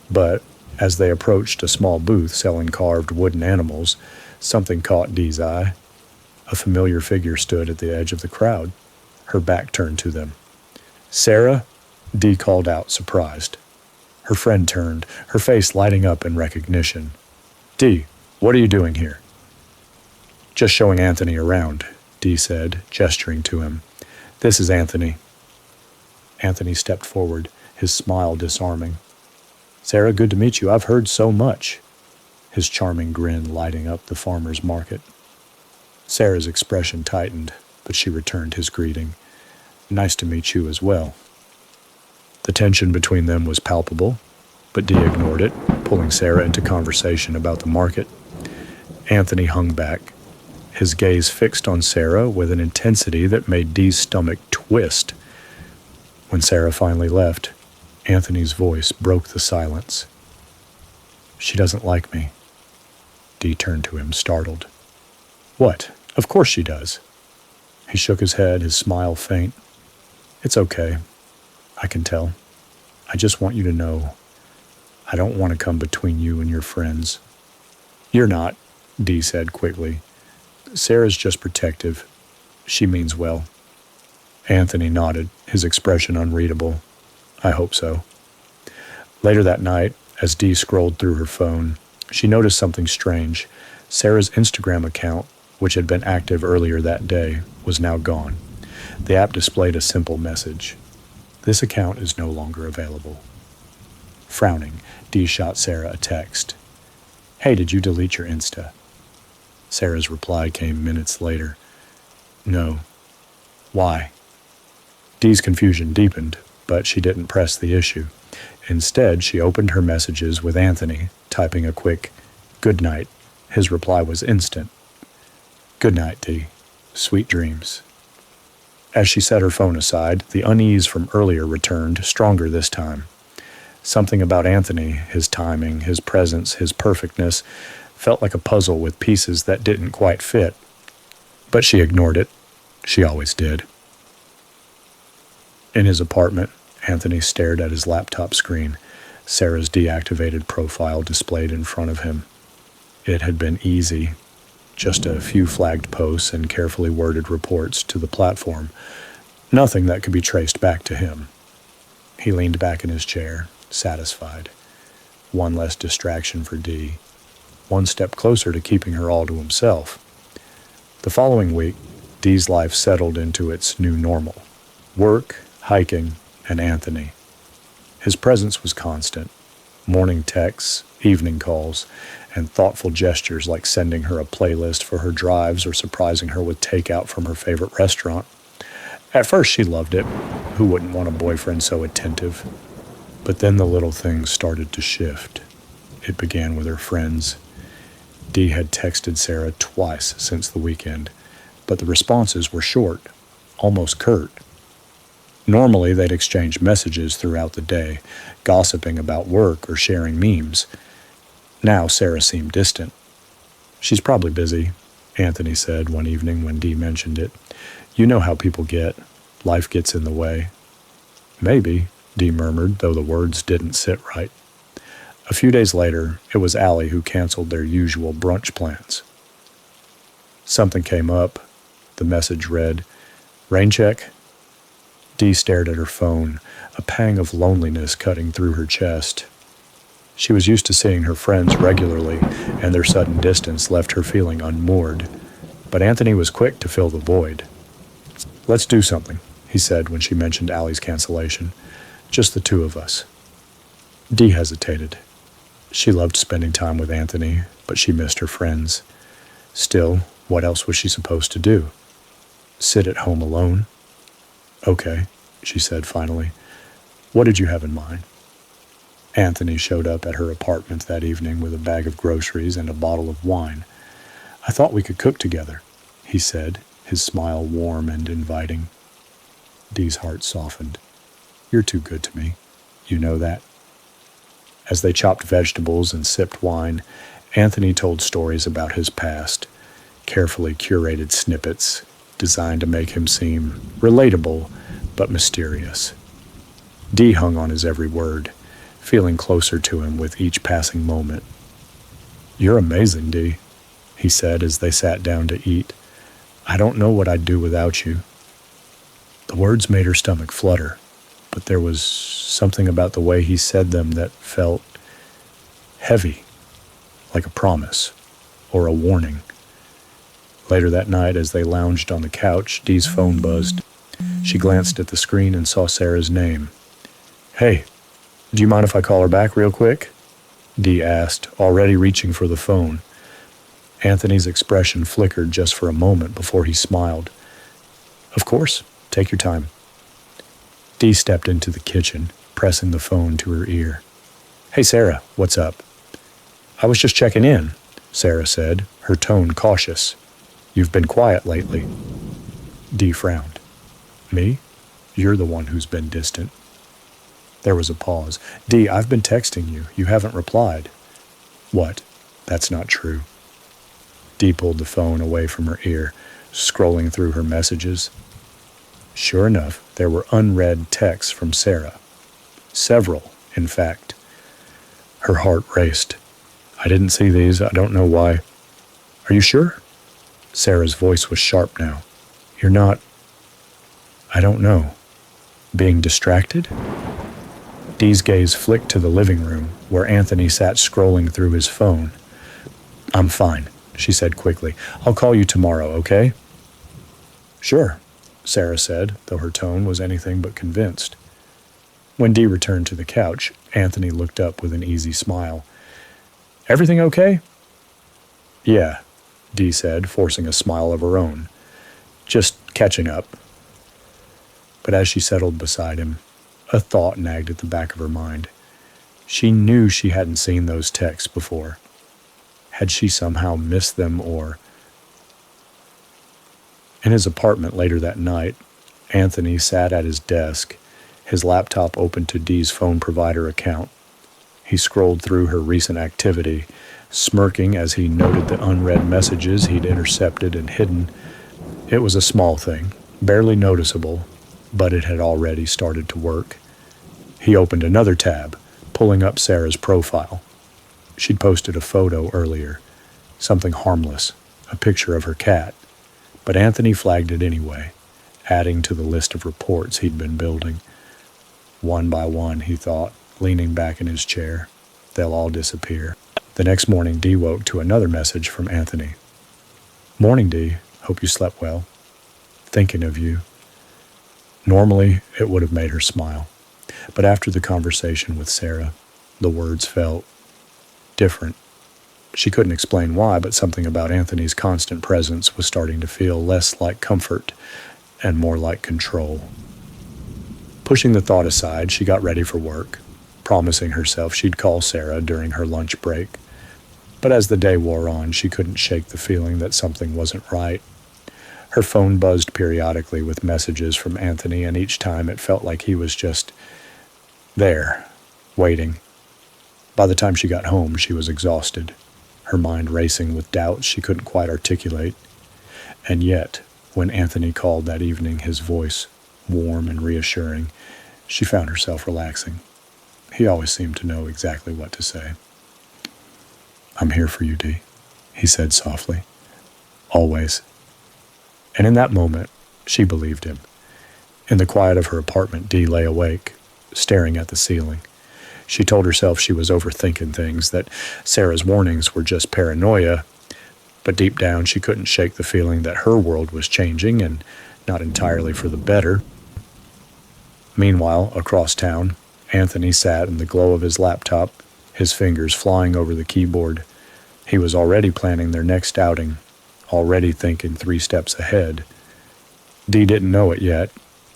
But as they approached a small booth selling carved wooden animals, something caught Dee's eye. A familiar figure stood at the edge of the crowd, her back turned to them. "Sarah?" Dee called out, surprised. Her friend turned, her face lighting up in recognition. "Dee, what are you doing here?" "Just showing Anthony around," Dee said, gesturing to him. "This is Anthony." Anthony stepped forward, his smile disarming. "Sarah, good to meet you. I've heard so much." His charming grin lighting up the farmer's market. Sarah's expression tightened, but she returned his greeting. "Nice to meet you as well." The tension between them was palpable, but Dee ignored it, pulling Sarah into conversation about the market. Anthony hung back, his gaze fixed on Sarah with an intensity that made Dee's stomach twist. When Sarah finally left, Anthony's voice broke the silence. "She doesn't like me." Dee turned to him, startled. "What? Of course she does." He shook his head, his smile faint. "It's okay. I can tell. I just want you to know I don't want to come between you and your friends." "You're not," Dee said quickly. "Sarah's just protective. She means well." Anthony nodded, his expression unreadable. "I hope so." Later that night, as Dee scrolled through her phone, she noticed something strange. Sarah's Instagram account, which had been active earlier that day, was now gone. The app displayed a simple message. "This account is no longer available." Frowning, Dee shot Sarah a text. "Hey, did you delete your Insta?" Sarah's reply came minutes later. "No." "Why?" Dee's confusion deepened, but she didn't press the issue. Instead, she opened her messages with Anthony, typing a quick, "Good night." His reply was instant. "Good night, Dee. Sweet dreams." As she set her phone aside, the unease from earlier returned, stronger this time. Something about Anthony, his timing, his presence, his perfectness, felt like a puzzle with pieces that didn't quite fit. But she ignored it. She always did. In his apartment, Anthony stared at his laptop screen, Sarah's deactivated profile displayed in front of him. It had been easy. Just a few flagged posts and carefully worded reports to the platform. Nothing that could be traced back to him. He leaned back in his chair, satisfied. One less distraction for Dee. One step closer to keeping her all to himself. The following week, Dee's life settled into its new normal. Work, hiking, and Anthony. His presence was constant. Morning texts, evening calls, and thoughtful gestures like sending her a playlist for her drives or surprising her with takeout from her favorite restaurant. At first she loved it. Who wouldn't want a boyfriend so attentive? But then the little things started to shift. It began with her friends. Dee had texted Sarah twice since the weekend, but the responses were short, almost curt. Normally they'd exchange messages throughout the day, gossiping about work or sharing memes. Now Sarah seemed distant. "She's probably busy," Anthony said one evening when Dee mentioned it. "You know how people get. Life gets in the way." "Maybe," Dee murmured, though the words didn't sit right. A few days later, it was Allie who canceled their usual brunch plans. Something came up. The message read, "Rain check?" Dee stared at her phone, a pang of loneliness cutting through her chest. She was used to seeing her friends regularly, and their sudden distance left her feeling unmoored. But Anthony was quick to fill the void. "Let's do something," he said when she mentioned Allie's cancellation. "Just the two of us." Dee hesitated. She loved spending time with Anthony, but she missed her friends. Still, what else was she supposed to do? Sit at home alone? "Okay," she said finally. "What did you have in mind?" Anthony showed up at her apartment that evening with a bag of groceries and a bottle of wine. "I thought we could cook together," he said, his smile warm and inviting. Dee's heart softened. "You're too good to me. You know that." As they chopped vegetables and sipped wine, Anthony told stories about his past, carefully curated snippets designed to make him seem relatable but mysterious. Dee hung on his every word, feeling closer to him with each passing moment. "You're amazing, Dee," he said as they sat down to eat. "I don't know what I'd do without you." The words made her stomach flutter, but there was something about the way he said them that felt heavy, like a promise or a warning. Later that night, as they lounged on the couch, Dee's phone buzzed. She glanced at the screen and saw Sarah's name. "Hey, do you mind if I call her back real quick?" Dee asked, already reaching for the phone. Anthony's expression flickered just for a moment before he smiled. "Of course, take your time." Dee stepped into the kitchen, pressing the phone to her ear. "Hey, Sarah, what's up?" "I was just checking in," Sarah said, her tone cautious. "You've been quiet lately." Dee frowned. "Me? You're the one who's been distant." There was a pause. "Dee, I've been texting you. You haven't replied." "What? That's not true." Dee pulled the phone away from her ear, scrolling through her messages. Sure enough, there were unread texts from Sarah. Several, in fact. Her heart raced. "I didn't see these. I don't know why." "Are you sure?" Sarah's voice was sharp now. "You're not... I don't know. Being distracted?" Dee's gaze flicked to the living room, where Anthony sat scrolling through his phone. "I'm fine," she said quickly. "I'll call you tomorrow, okay?" "Sure," Sarah said, though her tone was anything but convinced. When Dee returned to the couch, Anthony looked up with an easy smile. "Everything okay?" "Yeah," Dee said, forcing a smile of her own. "Just catching up." But as she settled beside him, a thought nagged at the back of her mind. She knew she hadn't seen those texts before. Had she somehow missed them or... In his apartment later that night, Anthony sat at his desk, his laptop open to Dee's phone provider account. He scrolled through her recent activity, smirking as he noted the unread messages he'd intercepted and hidden. It was a small thing, barely noticeable, but it had already started to work. He opened another tab, pulling up Sarah's profile. She'd posted a photo earlier, something harmless, a picture of her cat. But Anthony flagged it anyway, adding to the list of reports he'd been building. One by one, he thought, leaning back in his chair. They'll all disappear. The next morning, Dee woke to another message from Anthony. "Morning, Dee. Hope you slept well. Thinking of you." Normally, it would have made her smile. But after the conversation with Sarah, the words felt different. She couldn't explain why, but something about Anthony's constant presence was starting to feel less like comfort and more like control. Pushing the thought aside, she got ready for work, promising herself she'd call Sarah during her lunch break. But as the day wore on, she couldn't shake the feeling that something wasn't right. Her phone buzzed periodically with messages from Anthony, and each time it felt like he was just there, waiting. By the time she got home, she was exhausted, her mind racing with doubts she couldn't quite articulate. And yet, when Anthony called that evening, his voice warm and reassuring, she found herself relaxing. He always seemed to know exactly what to say. "I'm here for you, Dee," he said softly. "Always." And in that moment, she believed him. In the quiet of her apartment, Dee lay awake, staring at the ceiling. She told herself she was overthinking things, that Sarah's warnings were just paranoia, But deep down, she couldn't shake the feeling that her world was changing, and not entirely for the better. Meanwhile, across town, Anthony sat in the glow of his laptop, his fingers flying over the keyboard. He was already planning their next outing, already thinking 3 steps ahead. Dee didn't know it yet,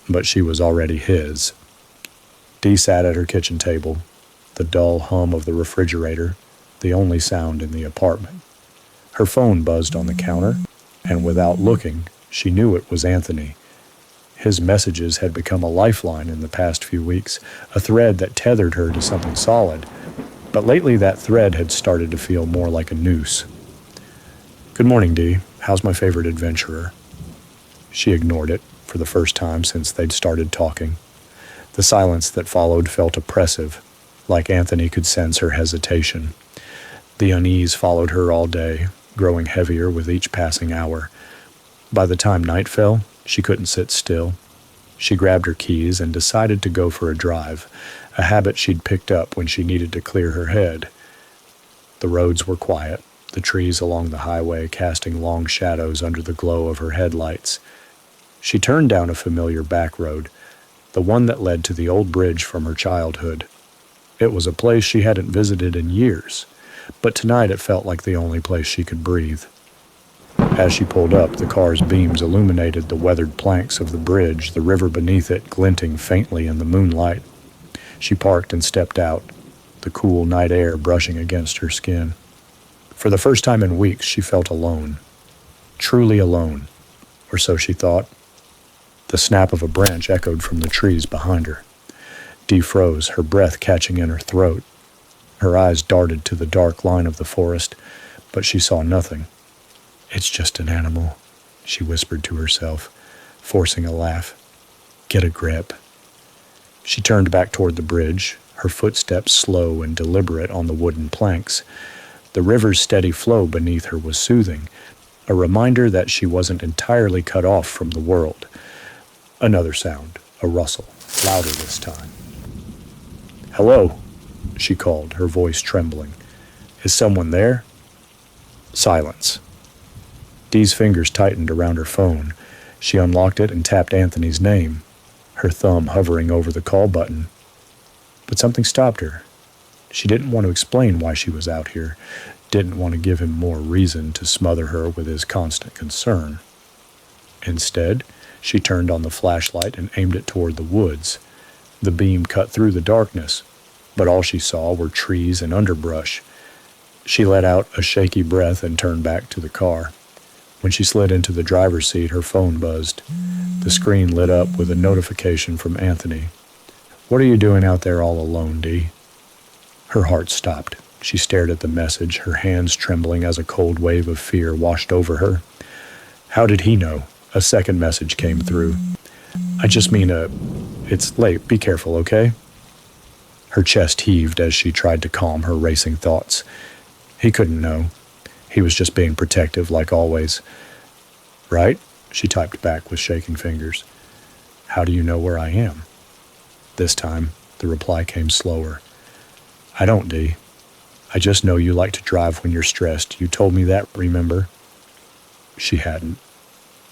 but she was already his. Dee sat at her kitchen table, the dull hum of the refrigerator, the only sound in the apartment. Her phone buzzed on the counter, and without looking, she knew it was Anthony. His messages had become a lifeline in the past few weeks, a thread that tethered her to something solid. But lately that thread had started to feel more like a noose. "Good morning, Dee. How's my favorite adventurer?" She ignored it, for the first time since they'd started talking. The silence that followed felt oppressive, like Anthony could sense her hesitation. The unease followed her all day, growing heavier with each passing hour. By the time night fell, she couldn't sit still. She grabbed her keys and decided to go for a drive, a habit she'd picked up when she needed to clear her head. The roads were quiet, the trees along the highway casting long shadows under the glow of her headlights. She turned down a familiar back road, the one that led to the old bridge from her childhood. It was a place she hadn't visited in years, but tonight it felt like the only place she could breathe. As she pulled up, the car's beams illuminated the weathered planks of the bridge, the river beneath it glinting faintly in the moonlight. She parked and stepped out, the cool night air brushing against her skin. For the first time in weeks, she felt alone. Truly alone, or so she thought. The snap of a branch echoed from the trees behind her. Dee froze, her breath catching in her throat. Her eyes darted to the dark line of the forest, but she saw nothing. "It's just an animal," she whispered to herself, forcing a laugh. "Get a grip." She turned back toward the bridge, her footsteps slow and deliberate on the wooden planks. The river's steady flow beneath her was soothing, a reminder that she wasn't entirely cut off from the world. Another sound, a rustle, louder this time. "Hello," she called, her voice trembling. "Is someone there?" Silence. Dee's fingers tightened around her phone. She unlocked it and tapped Anthony's name, her thumb hovering over the call button. But something stopped her. She didn't want to explain why she was out here, didn't want to give him more reason to smother her with his constant concern. Instead, she turned on the flashlight and aimed it toward the woods. The beam cut through the darkness, but all she saw were trees and underbrush. She let out a shaky breath and turned back to the car. When she slid into the driver's seat, her phone buzzed. The screen lit up with a notification from Anthony. "What are you doing out there all alone, Dee?" Her heart stopped. She stared at the message, her hands trembling as a cold wave of fear washed over her. How did he know? A second message came through. "I just mean it's late. Be careful, okay?" Her chest heaved as she tried to calm her racing thoughts. He couldn't know. He was just being protective, like always. "Right?" she typed back with shaking fingers. "How do you know where I am?" This time, the reply came slower. "I don't, Dee. I just know you like to drive when you're stressed. You told me that, remember?" She hadn't.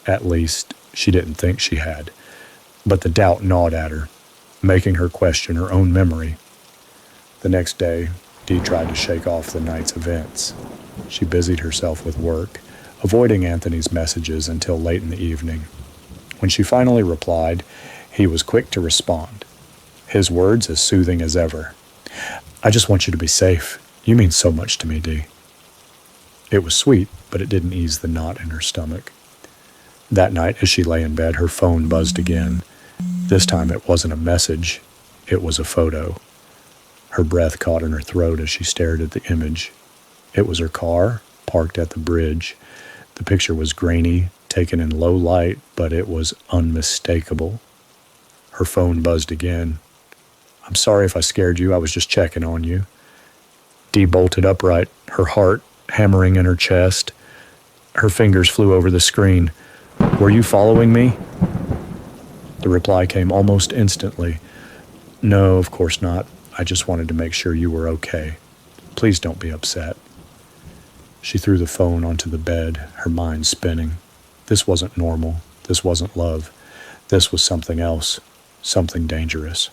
At least, she didn't think she had. But the doubt gnawed at her, making her question her own memory. The next day, Dee tried to shake off the night's events. She busied herself with work, avoiding Anthony's messages until late in the evening. When she finally replied, he was quick to respond, his words as soothing as ever. "I just want you to be safe. You mean so much to me, Dee." It was sweet, but it didn't ease the knot in her stomach. That night, as she lay in bed, her phone buzzed again. This time it wasn't a message, it was a photo. Her breath caught in her throat as she stared at the image. It was her car, parked at the bridge. The picture was grainy, taken in low light, but it was unmistakable. Her phone buzzed again. "I'm sorry if I scared you, I was just checking on you." Dee bolted upright, her heart hammering in her chest. Her fingers flew over the screen. "Were you following me?" The reply came almost instantly. "No, of course not. I just wanted to make sure you were okay. Please don't be upset." She threw the phone onto the bed, her mind spinning. This wasn't normal. This wasn't love. This was something else, something dangerous.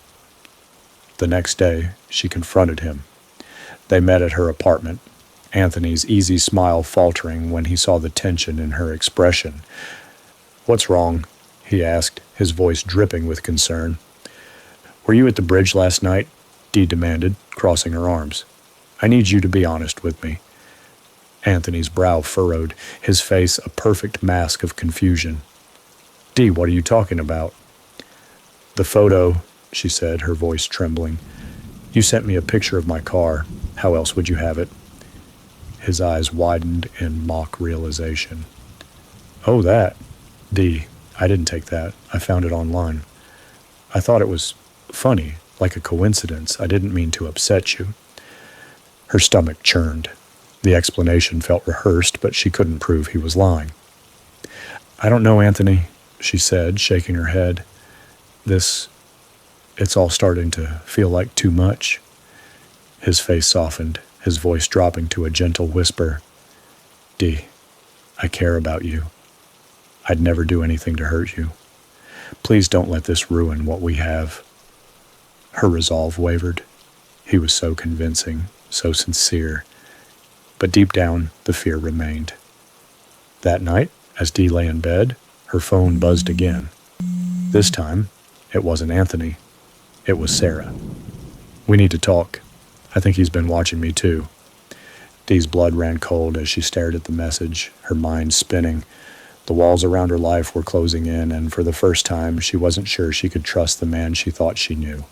The next day, she confronted him. They met at her apartment, Anthony's easy smile faltering when he saw the tension in her expression. "What's wrong?" he asked, his voice dripping with concern. "Were you at the bridge last night?" Dee demanded, crossing her arms. "I need you to be honest with me." Anthony's brow furrowed, his face a perfect mask of confusion. "Dee, what are you talking about?" "The photo," she said, her voice trembling. "You sent me a picture of my car. How else would you have it?" His eyes widened in mock realization. "Oh, that. Dee, I didn't take that. I found it online. I thought it was funny, like a coincidence. I didn't mean to upset you." Her stomach churned. The explanation felt rehearsed, but she couldn't prove he was lying. "I don't know, Anthony," she said, shaking her head. It's all starting to feel like too much." His face softened, his voice dropping to a gentle whisper. "Dee, I care about you. I'd never do anything to hurt you. Please don't let this ruin what we have." Her resolve wavered. He was so convincing, so sincere. But deep down, the fear remained. That night, as Dee lay in bed, her phone buzzed again. This time, it wasn't Anthony. It was Sarah. "We need to talk. I think he's been watching me too." Dee's blood ran cold as she stared at the message, her mind spinning. The walls around her life were closing in, and for the first time, she wasn't sure she could trust the man she thought she knew.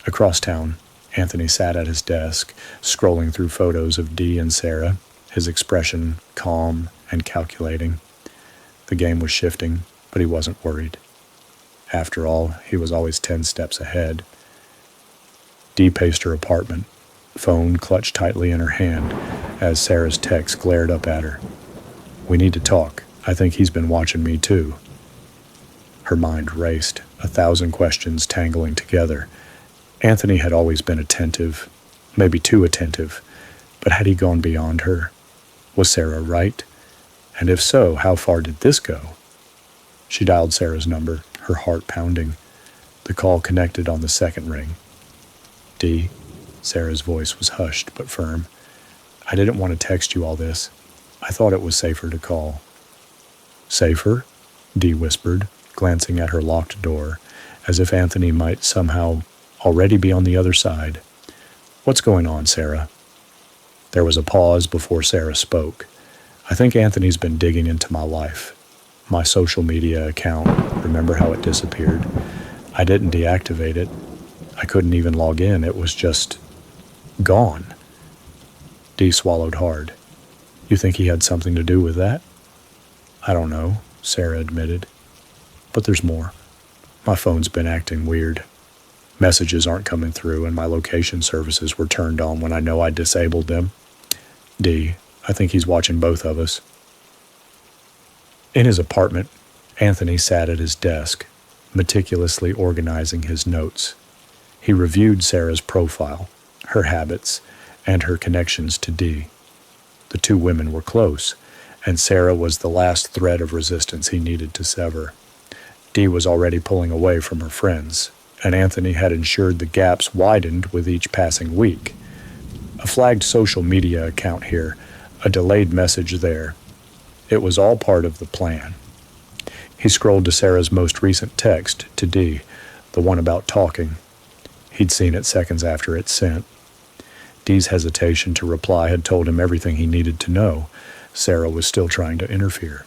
Across town, Anthony sat at his desk, scrolling through photos of Dee and Sarah, his expression calm and calculating. The game was shifting, but he wasn't worried. After all, he was always 10 steps ahead. Dee paced her apartment, phone clutched tightly in her hand as Sarah's text glared up at her. "We need to talk. I think he's been watching me too." Her mind raced, 1,000 questions tangling together. Anthony had always been attentive, maybe too attentive, but had he gone beyond her? Was Sarah right? And if so, how far did this go? She dialed Sarah's number, her heart pounding. The call connected on the second ring. "Dee," Sarah's voice was hushed but firm. "I didn't want to text you all this. I thought it was safer to call." "Safer?" Dee whispered, glancing at her locked door, as if Anthony might somehow already be on the other side. "What's going on, Sarah?" There was a pause before Sarah spoke. "I think Anthony's been digging into my life. My social media account, remember how it disappeared? I didn't deactivate it. I couldn't even log in. It was just gone." Dee swallowed hard. "You think he had something to do with that?" "I don't know," Sarah admitted. "But there's more. My phone's been acting weird. Messages aren't coming through, and my location services were turned on when I know I disabled them. Dee, I think he's watching both of us." In his apartment, Anthony sat at his desk, meticulously organizing his notes. He reviewed Sarah's profile, her habits, and her connections to Dee. The two women were close, and Sarah was the last thread of resistance he needed to sever. Dee was already pulling away from her friends, and Anthony had ensured the gaps widened with each passing week. A flagged social media account here, a delayed message there. It was all part of the plan. He scrolled to Sarah's most recent text to Dee, the one about talking. He'd seen it seconds after it's sent. Dee's hesitation to reply had told him everything he needed to know. Sarah was still trying to interfere.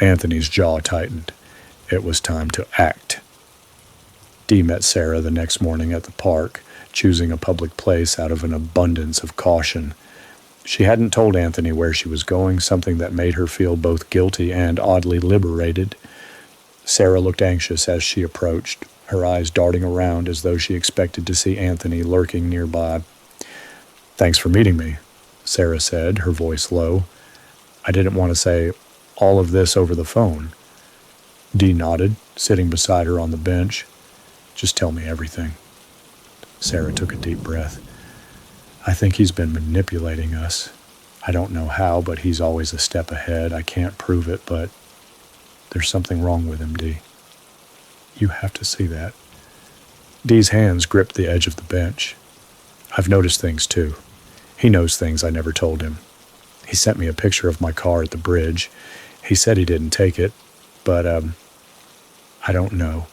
Anthony's jaw tightened. It was time to act. Dee met Sarah the next morning at the park, choosing a public place out of an abundance of caution. She hadn't told Anthony where she was going, something that made her feel both guilty and oddly liberated. Sarah looked anxious as she approached, her eyes darting around as though she expected to see Anthony lurking nearby. "Thanks for meeting me," Sarah said, her voice low. "I didn't want to say all of this over the phone." Dee nodded, sitting beside her on the bench. "Just tell me everything." Sarah took a deep breath. "I think he's been manipulating us. I don't know how, but he's always a step ahead. I can't prove it, but there's something wrong with him, Dee. You have to see that. Dee's hands gripped the edge of the bench. I've noticed things, too. He knows things I never told him. He sent me a picture of my car at the bridge. He said he didn't take it, but, I don't know.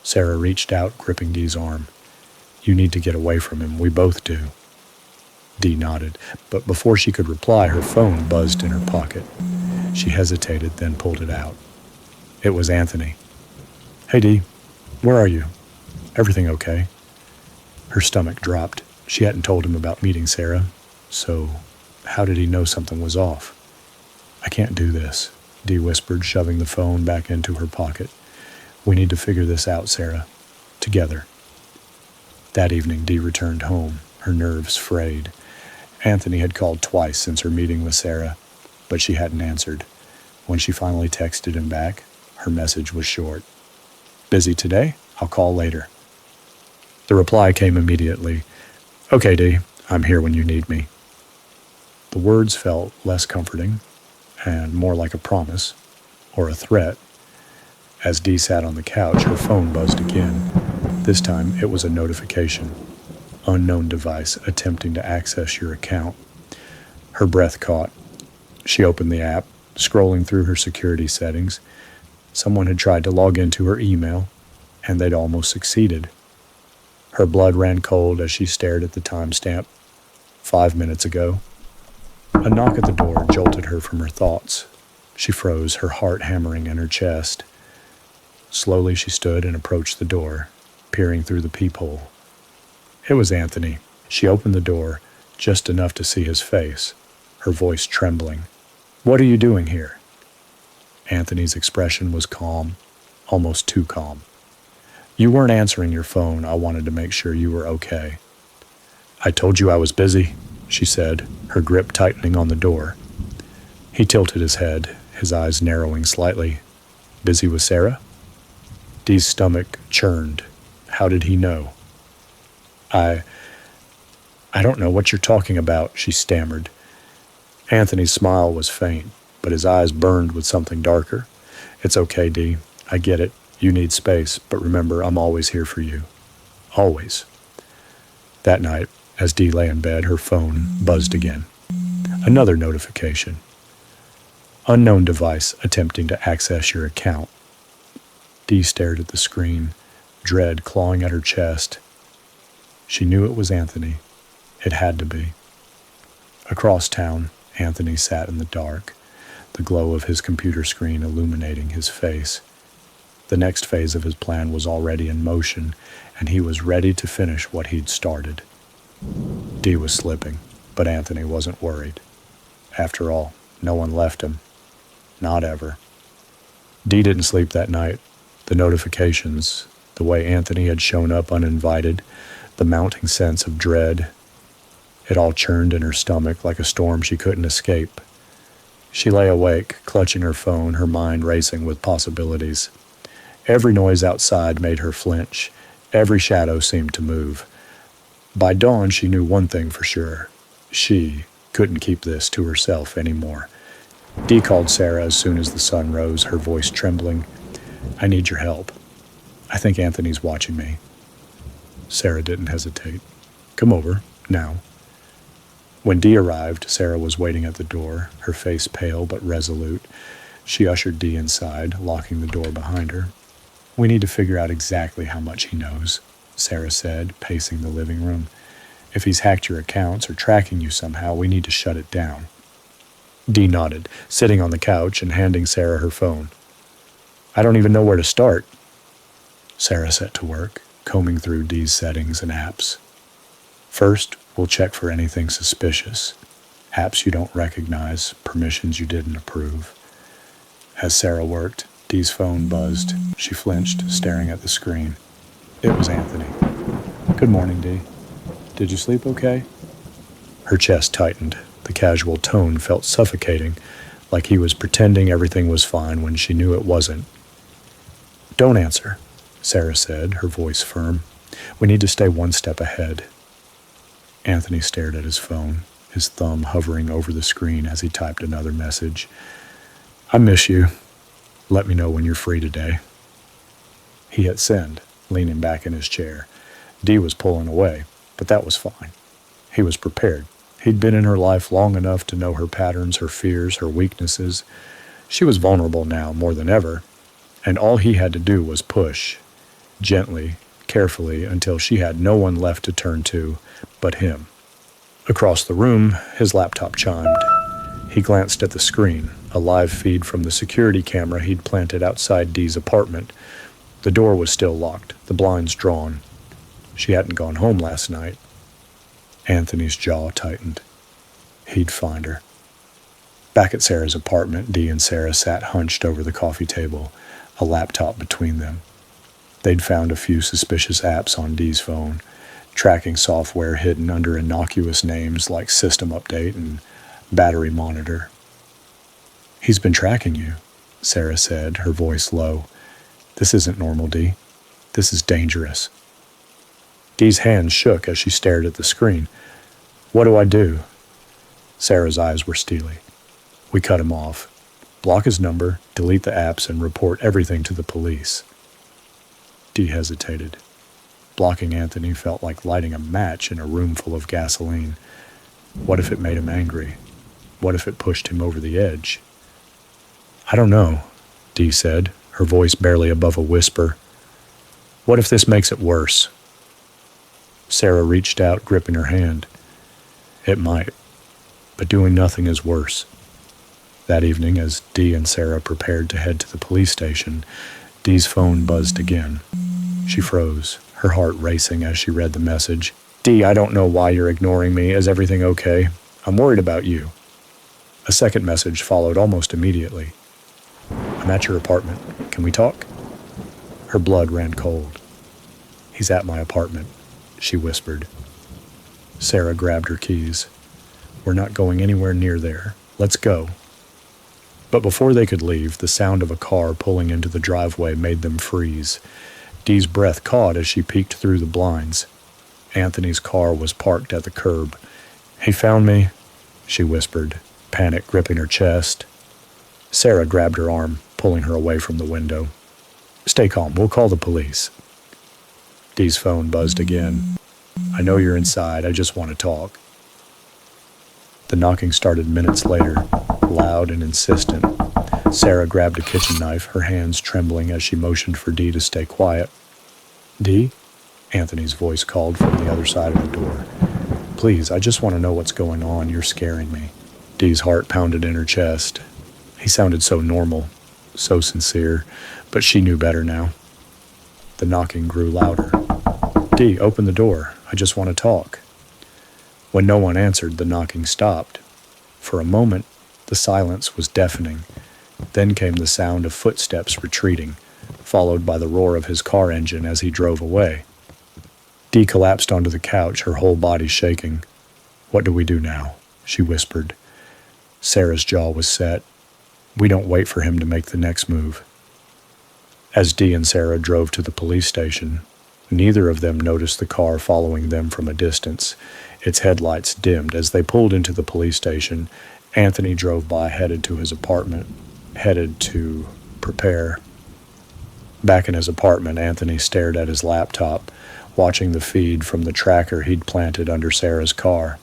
Sarah reached out, gripping Dee's arm. You need to get away from him. We both do. Dee nodded, but before she could reply, her phone buzzed in her pocket. She hesitated, then pulled it out. It was Anthony. Hey, Dee. Where are you? Everything okay? Her stomach dropped. She hadn't told him about meeting Sarah, so how did he know something was off? I can't do this, Dee whispered, shoving the phone back into her pocket. We need to figure this out, Sarah. Together. That evening, Dee returned home, her nerves frayed. Anthony had called twice since her meeting with Sarah, but she hadn't answered. When she finally texted him back, her message was short. Busy today? I'll call later. The reply came immediately. Okay, Dee, I'm here when you need me. The words felt less comforting and more like a promise or a threat. As Dee sat on the couch, her phone buzzed again. This time, it was a notification. Unknown device attempting to access your account. Her breath caught. She opened the app, scrolling through her security settings. Someone had tried to log into her email, and they'd almost succeeded. Her blood ran cold as she stared at the timestamp. 5 minutes ago. A knock at the door jolted her from her thoughts. She froze, her heart hammering in her chest. Slowly she stood and approached the door, peering through the peephole. It was Anthony. She opened the door, just enough to see his face, her voice trembling. What are you doing here? Anthony's expression was calm, almost too calm. You weren't answering your phone. I wanted to make sure you were okay. I told you I was busy, she said, her grip tightening on the door. He tilted his head, his eyes narrowing slightly. Busy with Sarah? Dee's stomach churned. How did he know? I don't know what you're talking about, she stammered. Anthony's smile was faint, but his eyes burned with something darker. It's okay, Dee. I get it. You need space, but remember, I'm always here for you. Always. That night, as Dee lay in bed, her phone buzzed again. Another notification. Unknown device attempting to access your account. Dee stared at the screen, dread clawing at her chest. She knew it was Anthony. It had to be. Across town, Anthony sat in the dark, the glow of his computer screen illuminating his face. The next phase of his plan was already in motion, and he was ready to finish what he'd started. Dee was slipping, but Anthony wasn't worried. After all, no one left him. Not ever. Dee didn't sleep that night. The notifications, the way Anthony had shown up uninvited, the mounting sense of dread, it all churned in her stomach like a storm she couldn't escape. She lay awake, clutching her phone, her mind racing with possibilities. Every noise outside made her flinch. Every shadow seemed to move. By dawn, she knew one thing for sure. She couldn't keep this to herself anymore. Dee called Sarah as soon as the sun rose, her voice trembling. I need your help. I think Anthony's watching me. Sarah didn't hesitate. Come over, now. When Dee arrived, Sarah was waiting at the door, her face pale but resolute. She ushered Dee inside, locking the door behind her. We need to figure out exactly how much he knows, Sarah said, pacing the living room. If he's hacked your accounts or tracking you somehow, we need to shut it down. Dee nodded, sitting on the couch and handing Sarah her phone. I don't even know where to start. Sarah set to work, combing through Dee's settings and apps. First, we'll check for anything suspicious. Apps you don't recognize, permissions you didn't approve. As Sarah worked, Dee's phone buzzed. She flinched, staring at the screen. It was Anthony. Good morning, Dee. Did you sleep okay? Her chest tightened. The casual tone felt suffocating, like he was pretending everything was fine when she knew it wasn't. Don't answer, Sarah said, her voice firm. We need to stay one step ahead. Anthony stared at his phone, his thumb hovering over the screen as he typed another message. I miss you. Let me know when you're free today. He hit send, leaning back in his chair. Dee was pulling away, but that was fine. He was prepared. He'd been in her life long enough to know her patterns, her fears, her weaknesses. She was vulnerable now more than ever, and all he had to do was push, gently, carefully, until she had no one left to turn to but him. Across the room, his laptop chimed. He glanced at the screen, a live feed from the security camera he'd planted outside Dee's apartment. The door was still locked, the blinds drawn. She hadn't gone home last night. Anthony's jaw tightened. He'd find her. Back at Sarah's apartment, Dee and Sarah sat hunched over the coffee table, a laptop between them. They'd found a few suspicious apps on Dee's phone, tracking software hidden under innocuous names like System Update and Battery Monitor. He's been tracking you, Sarah said, her voice low. This isn't normal, Dee. This is dangerous. Dee's hands shook as she stared at the screen. What do I do? Sarah's eyes were steely. We cut him off. Block his number, delete the apps, and report everything to the police. Dee hesitated. Blocking Anthony felt like lighting a match in a room full of gasoline. What if it made him angry? What if it pushed him over the edge? I don't know, Dee said, her voice barely above a whisper. What if this makes it worse? Sarah reached out, gripping her hand. It might, but doing nothing is worse. That evening, as Dee and Sarah prepared to head to the police station, Dee's phone buzzed again. She froze, her heart racing as she read the message. Dee, I don't know why you're ignoring me. Is everything okay? I'm worried about you. A second message followed almost immediately. I'm at your apartment. Can we talk? Her blood ran cold. He's at my apartment, she whispered. Sarah grabbed her keys. We're not going anywhere near there. Let's go. But before they could leave, the sound of a car pulling into the driveway made them freeze. Dee's breath caught as she peeked through the blinds. Anthony's car was parked at the curb. He found me, she whispered, panic gripping her chest. Sarah grabbed her arm, pulling her away from the window. Stay calm, we'll call the police. Dee's phone buzzed again. I know you're inside, I just want to talk. The knocking started minutes later, loud and insistent. Sarah grabbed a kitchen knife, her hands trembling as she motioned for Dee to stay quiet. Dee? Anthony's voice called from the other side of the door. Please, I just want to know what's going on. You're scaring me. Dee's heart pounded in her chest. He sounded so normal, so sincere, but she knew better now. The knocking grew louder. Dee, open the door. I just want to talk. When no one answered, the knocking stopped. For a moment, the silence was deafening. Then came the sound of footsteps retreating, followed by the roar of his car engine as he drove away. Dee collapsed onto the couch, her whole body shaking. What do we do now? She whispered. Sarah's jaw was set. We don't wait for him to make the next move. As Dee and Sarah drove to the police station, neither of them noticed the car following them from a distance. Its headlights dimmed. As they pulled into the police station, Anthony drove by, headed to his apartment, headed to prepare. Back in his apartment, Anthony stared at his laptop, watching the feed from the tracker he'd planted under Sarah's car.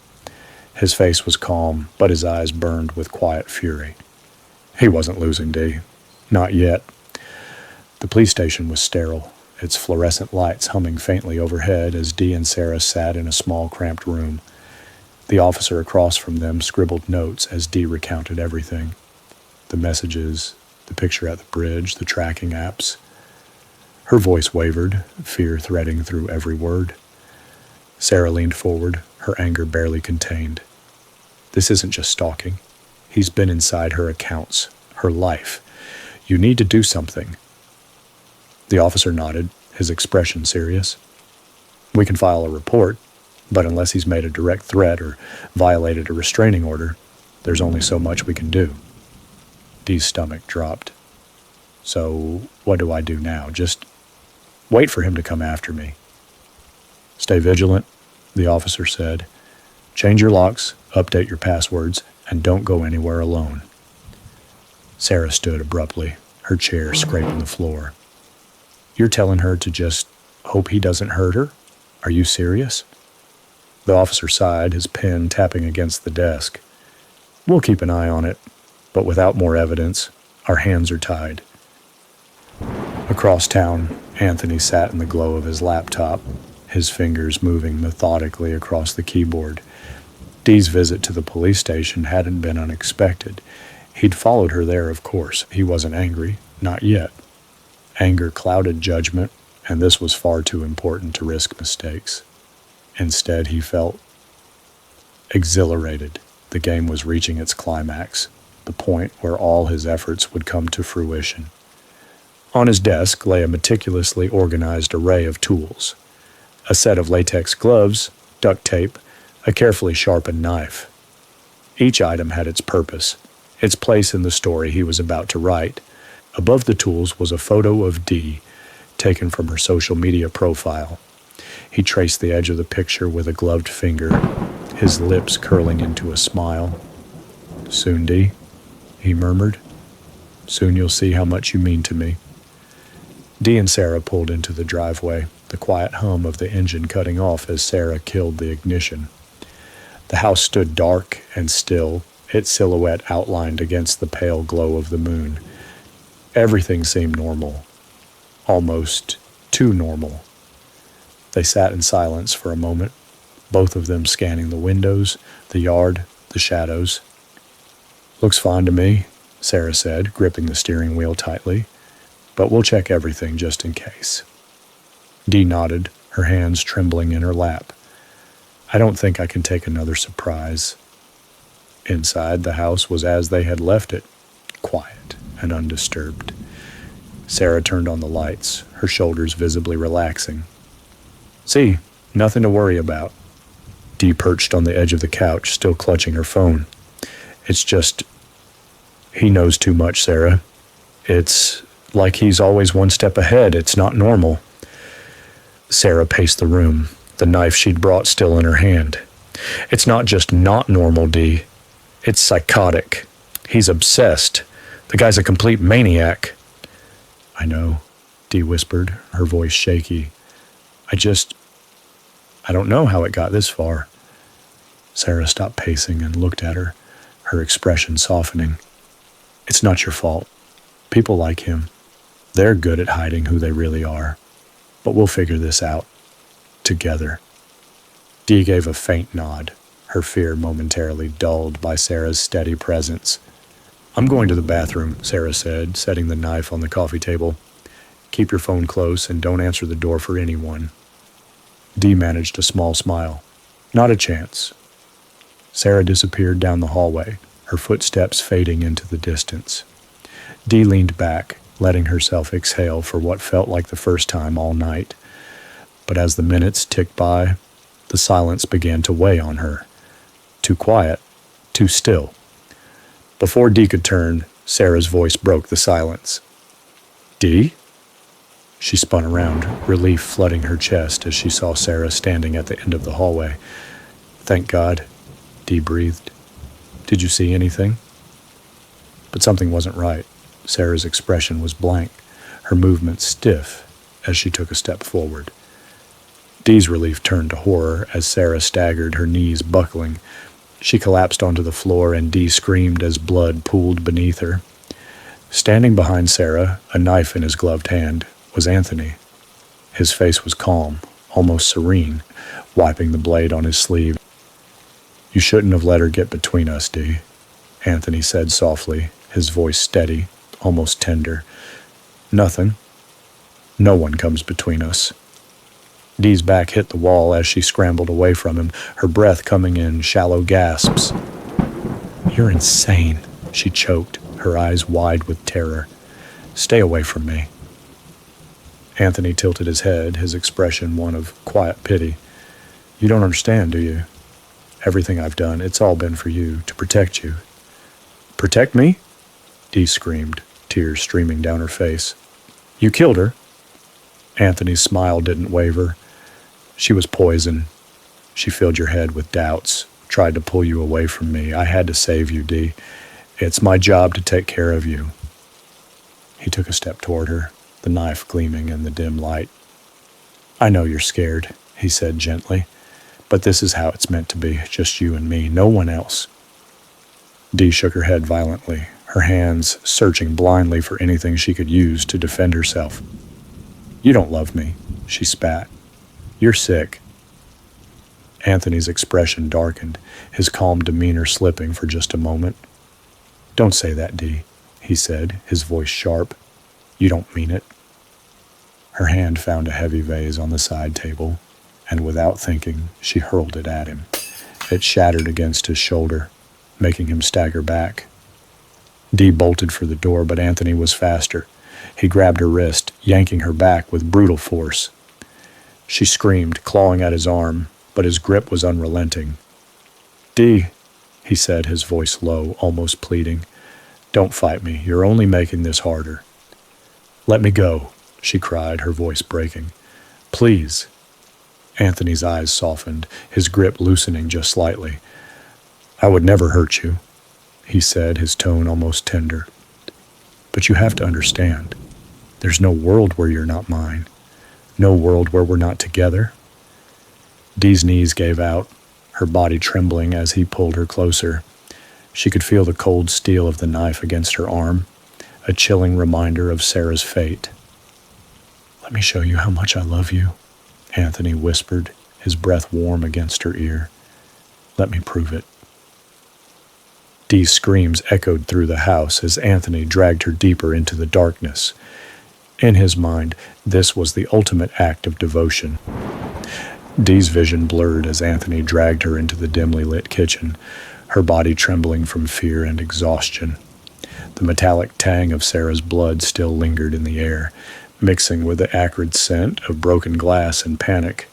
His face was calm, but his eyes burned with quiet fury. He wasn't losing Dee. Not yet. The police station was sterile, its fluorescent lights humming faintly overhead as Dee and Sarah sat in a small, cramped room. The officer across from them scribbled notes as Dee recounted everything. The messages, the picture at the bridge, the tracking apps. Her voice wavered, fear threading through every word. Sarah leaned forward, her anger barely contained. This isn't just stalking. He's been inside her accounts, her life. You need to do something. The officer nodded, his expression serious. We can file a report, but unless he's made a direct threat or violated a restraining order, there's only so much we can do. Dee's stomach dropped. So, what do I do now? Just wait for him to come after me. Stay vigilant, the officer said. Change your locks, update your passwords, and don't go anywhere alone." Sarah stood abruptly, her chair scraping the floor. "You're telling her to just hope he doesn't hurt her? Are you serious?" The officer sighed, his pen tapping against the desk. "We'll keep an eye on it, but without more evidence, our hands are tied." Across town, Anthony sat in the glow of his laptop, his fingers moving methodically across the keyboard. Dee's visit to the police station hadn't been unexpected. He'd followed her there, of course. He wasn't angry, not yet. Anger clouded judgment, and this was far too important to risk mistakes. Instead, he felt exhilarated. The game was reaching its climax, the point where all his efforts would come to fruition. On his desk lay a meticulously organized array of tools. A set of latex gloves, duct tape, a carefully sharpened knife. Each item had its purpose, its place in the story he was about to write. Above the tools was a photo of Dee, taken from her social media profile. He traced the edge of the picture with a gloved finger, his lips curling into a smile. "Soon, Dee," he murmured. "Soon you'll see how much you mean to me." Dee and Sarah pulled into the driveway, the quiet hum of the engine cutting off as Sarah killed the ignition. The house stood dark and still, its silhouette outlined against the pale glow of the moon. Everything seemed normal, almost too normal. They sat in silence for a moment, both of them scanning the windows, the yard, the shadows. "Looks fine to me," Sarah said, gripping the steering wheel tightly. "But we'll check everything just in case." Dee nodded, her hands trembling in her lap. "I don't think I can take another surprise." Inside, the house was as they had left it, quiet and undisturbed. Sarah turned on the lights, her shoulders visibly relaxing. "See, nothing to worry about." Dee perched on the edge of the couch, still clutching her phone. "It's just, he knows too much, Sarah. It's like he's always one step ahead. It's not normal." Sarah paced the room, the knife she'd brought still in her hand. "It's not just not normal, Dee. It's psychotic. He's obsessed. The guy's a complete maniac." "I know," Dee whispered, her voice shaky. I don't know how it got this far." Sarah stopped pacing and looked at her, her expression softening. "It's not your fault. People like him. They're good at hiding who they really are. But we'll figure this out. Together." Dee gave a faint nod, her fear momentarily dulled by Sarah's steady presence. "I'm going to the bathroom," Sarah said, setting the knife on the coffee table. "Keep your phone close and don't answer the door for anyone." Dee managed a small smile. "Not a chance." Sarah disappeared down the hallway, her footsteps fading into the distance. Dee leaned back, letting herself exhale for what felt like the first time all night. But as the minutes ticked by, the silence began to weigh on her. Too quiet, too still. Before Dee could turn, Sarah's voice broke the silence. "Dee?" She spun around, relief flooding her chest as she saw Sarah standing at the end of the hallway. "Thank God," Dee breathed. "Did you see anything?" But something wasn't right. Sarah's expression was blank, her movements stiff as she took a step forward. Dee's relief turned to horror as Sarah staggered, her knees buckling. She collapsed onto the floor and Dee screamed as blood pooled beneath her. Standing behind Sarah, a knife in his gloved hand, was Anthony. His face was calm, almost serene, wiping the blade on his sleeve. "You shouldn't have let her get between us, Dee," Anthony said softly, his voice steady, almost tender. "Nothing. No one comes between us." Dee's back hit the wall as she scrambled away from him, her breath coming in shallow gasps. "You're insane," she choked, her eyes wide with terror. "Stay away from me." Anthony tilted his head, his expression one of quiet pity. "You don't understand, do you? Everything I've done, it's all been for you, to protect you." "Protect me?" Dee screamed, tears streaming down her face. "You killed her?" Anthony's smile didn't waver. "She was poison. She filled your head with doubts, tried to pull you away from me. I had to save you, Dee. It's my job to take care of you. He took a step toward her, the knife gleaming in the dim light. I know you're scared, he said gently, but this is how it's meant to be, just you and me, no one else. Dee shook her head violently, her hands searching blindly for anything she could use to defend herself. You don't love me, she spat. You're sick. Anthony's expression darkened, his calm demeanor slipping for just a moment. Don't say that, Dee, he said, his voice sharp. You don't mean it. Her hand found a heavy vase on the side table, and without thinking, she hurled it at him. It shattered against his shoulder, making him stagger back. Dee bolted for the door, but Anthony was faster. He grabbed her wrist, yanking her back with brutal force. She screamed, clawing at his arm, but his grip was unrelenting. Dee, he said, his voice low, almost pleading. Don't fight me. You're only making this harder. Let me go, she cried, her voice breaking. Please. Anthony's eyes softened, his grip loosening just slightly. I would never hurt you, he said, his tone almost tender. But you have to understand, there's no world where you're not mine. No world where we're not together. Dee's knees gave out, her body trembling as he pulled her closer. She could feel the cold steel of the knife against her arm, a chilling reminder of Sarah's fate. Let me show you how much I love you, Anthony whispered, his breath warm against her ear. Let me prove it. Dee's screams echoed through the house as Anthony dragged her deeper into the darkness. In his mind, this was the ultimate act of devotion. Dee's vision blurred as Anthony dragged her into the dimly lit kitchen, her body trembling from fear and exhaustion. The metallic tang of Sarah's blood still lingered in the air, mixing with the acrid scent of broken glass and panic.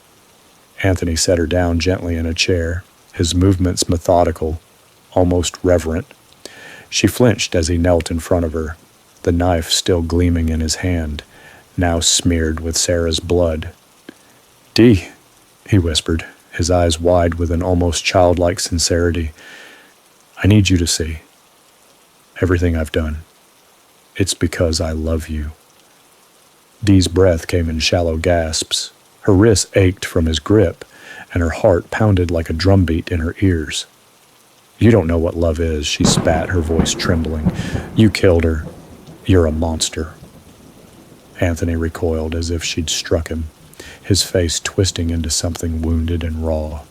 Anthony set her down gently in a chair, his movements methodical, almost reverent. She flinched as he knelt in front of her, the knife still gleaming in his hand, now smeared with Sarah's blood. Dee, he whispered, his eyes wide with an almost childlike sincerity. I need you to see. Everything I've done. It's because I love you. Dee's breath came in shallow gasps. Her wrists ached from his grip, and her heart pounded like a drumbeat in her ears. You don't know what love is, she spat, her voice trembling. You killed her. You're a monster. Anthony recoiled as if she'd struck him, his face twisting into something wounded and raw.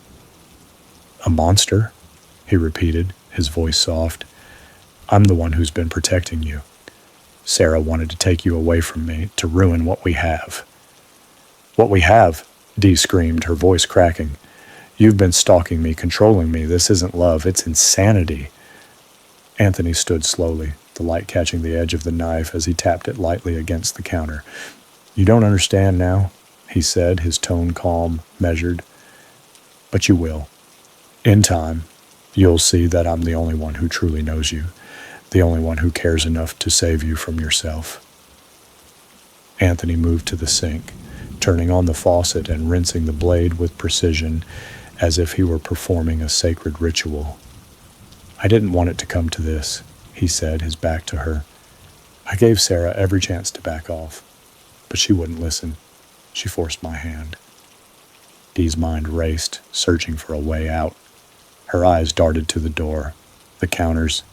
A monster? He repeated, his voice soft. I'm the one who's been protecting you. Sarah wanted to take you away from me, to ruin what we have. What we have? Dee screamed, her voice cracking. You've been stalking me, controlling me. This isn't love, it's insanity. Anthony stood slowly, the light catching the edge of the knife as he tapped it lightly against the counter. You don't understand now, he said, his tone calm, measured. But you will. In time, you'll see that I'm the only one who truly knows you, the only one who cares enough to save you from yourself. Anthony moved to the sink, turning on the faucet and rinsing the blade with precision, as if he were performing a sacred ritual. I didn't want it to come to this, he said, his back to her. I gave Sarah every chance to back off, but she wouldn't listen. She forced my hand. Dee's mind raced, searching for a way out. Her eyes darted to the door, the counters,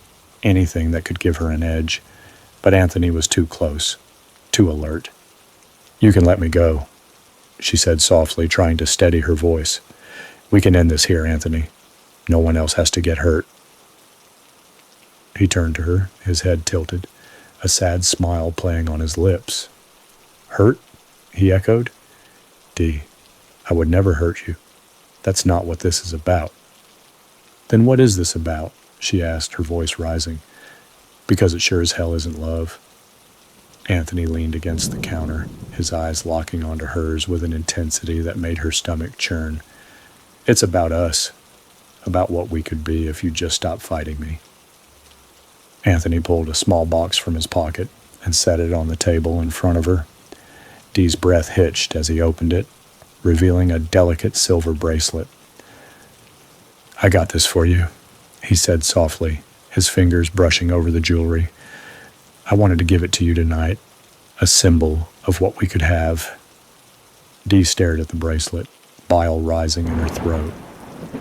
anything that could give her an edge, but Anthony was too close, too alert. You can let me go, she said softly, trying to steady her voice. We can end this here, Anthony. No one else has to get hurt. He turned to her, his head tilted, a sad smile playing on his lips. Hurt? He echoed. Dee, I would never hurt you. That's not what this is about. Then what is this about? She asked, her voice rising. Because it sure as hell isn't love. Anthony leaned against the counter, his eyes locking onto hers with an intensity that made her stomach churn. It's about us, about what we could be if you just stopped fighting me. Anthony pulled a small box from his pocket and set it on the table in front of her. Dee's breath hitched as he opened it, revealing a delicate silver bracelet. I got this for you, he said softly, his fingers brushing over the jewelry. I wanted to give it to you tonight, a symbol of what we could have. Dee stared at the bracelet, bile rising in her throat.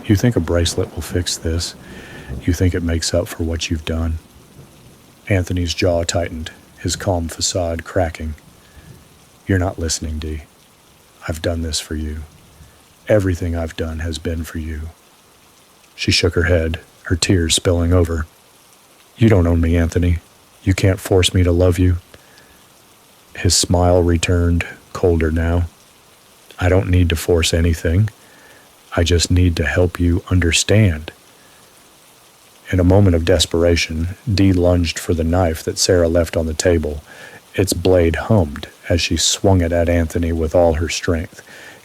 You think a bracelet will fix this? You think it makes up for what you've done? Anthony's jaw tightened, his calm facade cracking. You're not listening, Dee. I've done this for you. Everything I've done has been for you. She shook her head, her tears spilling over. You don't own me, Anthony. You can't force me to love you. His smile returned, colder now. I don't need to force anything. I just need to help you understand. In a moment of desperation, Dee lunged for the knife that Sarah left on the table. Its blade hummed as she swung it at Anthony with all her strength,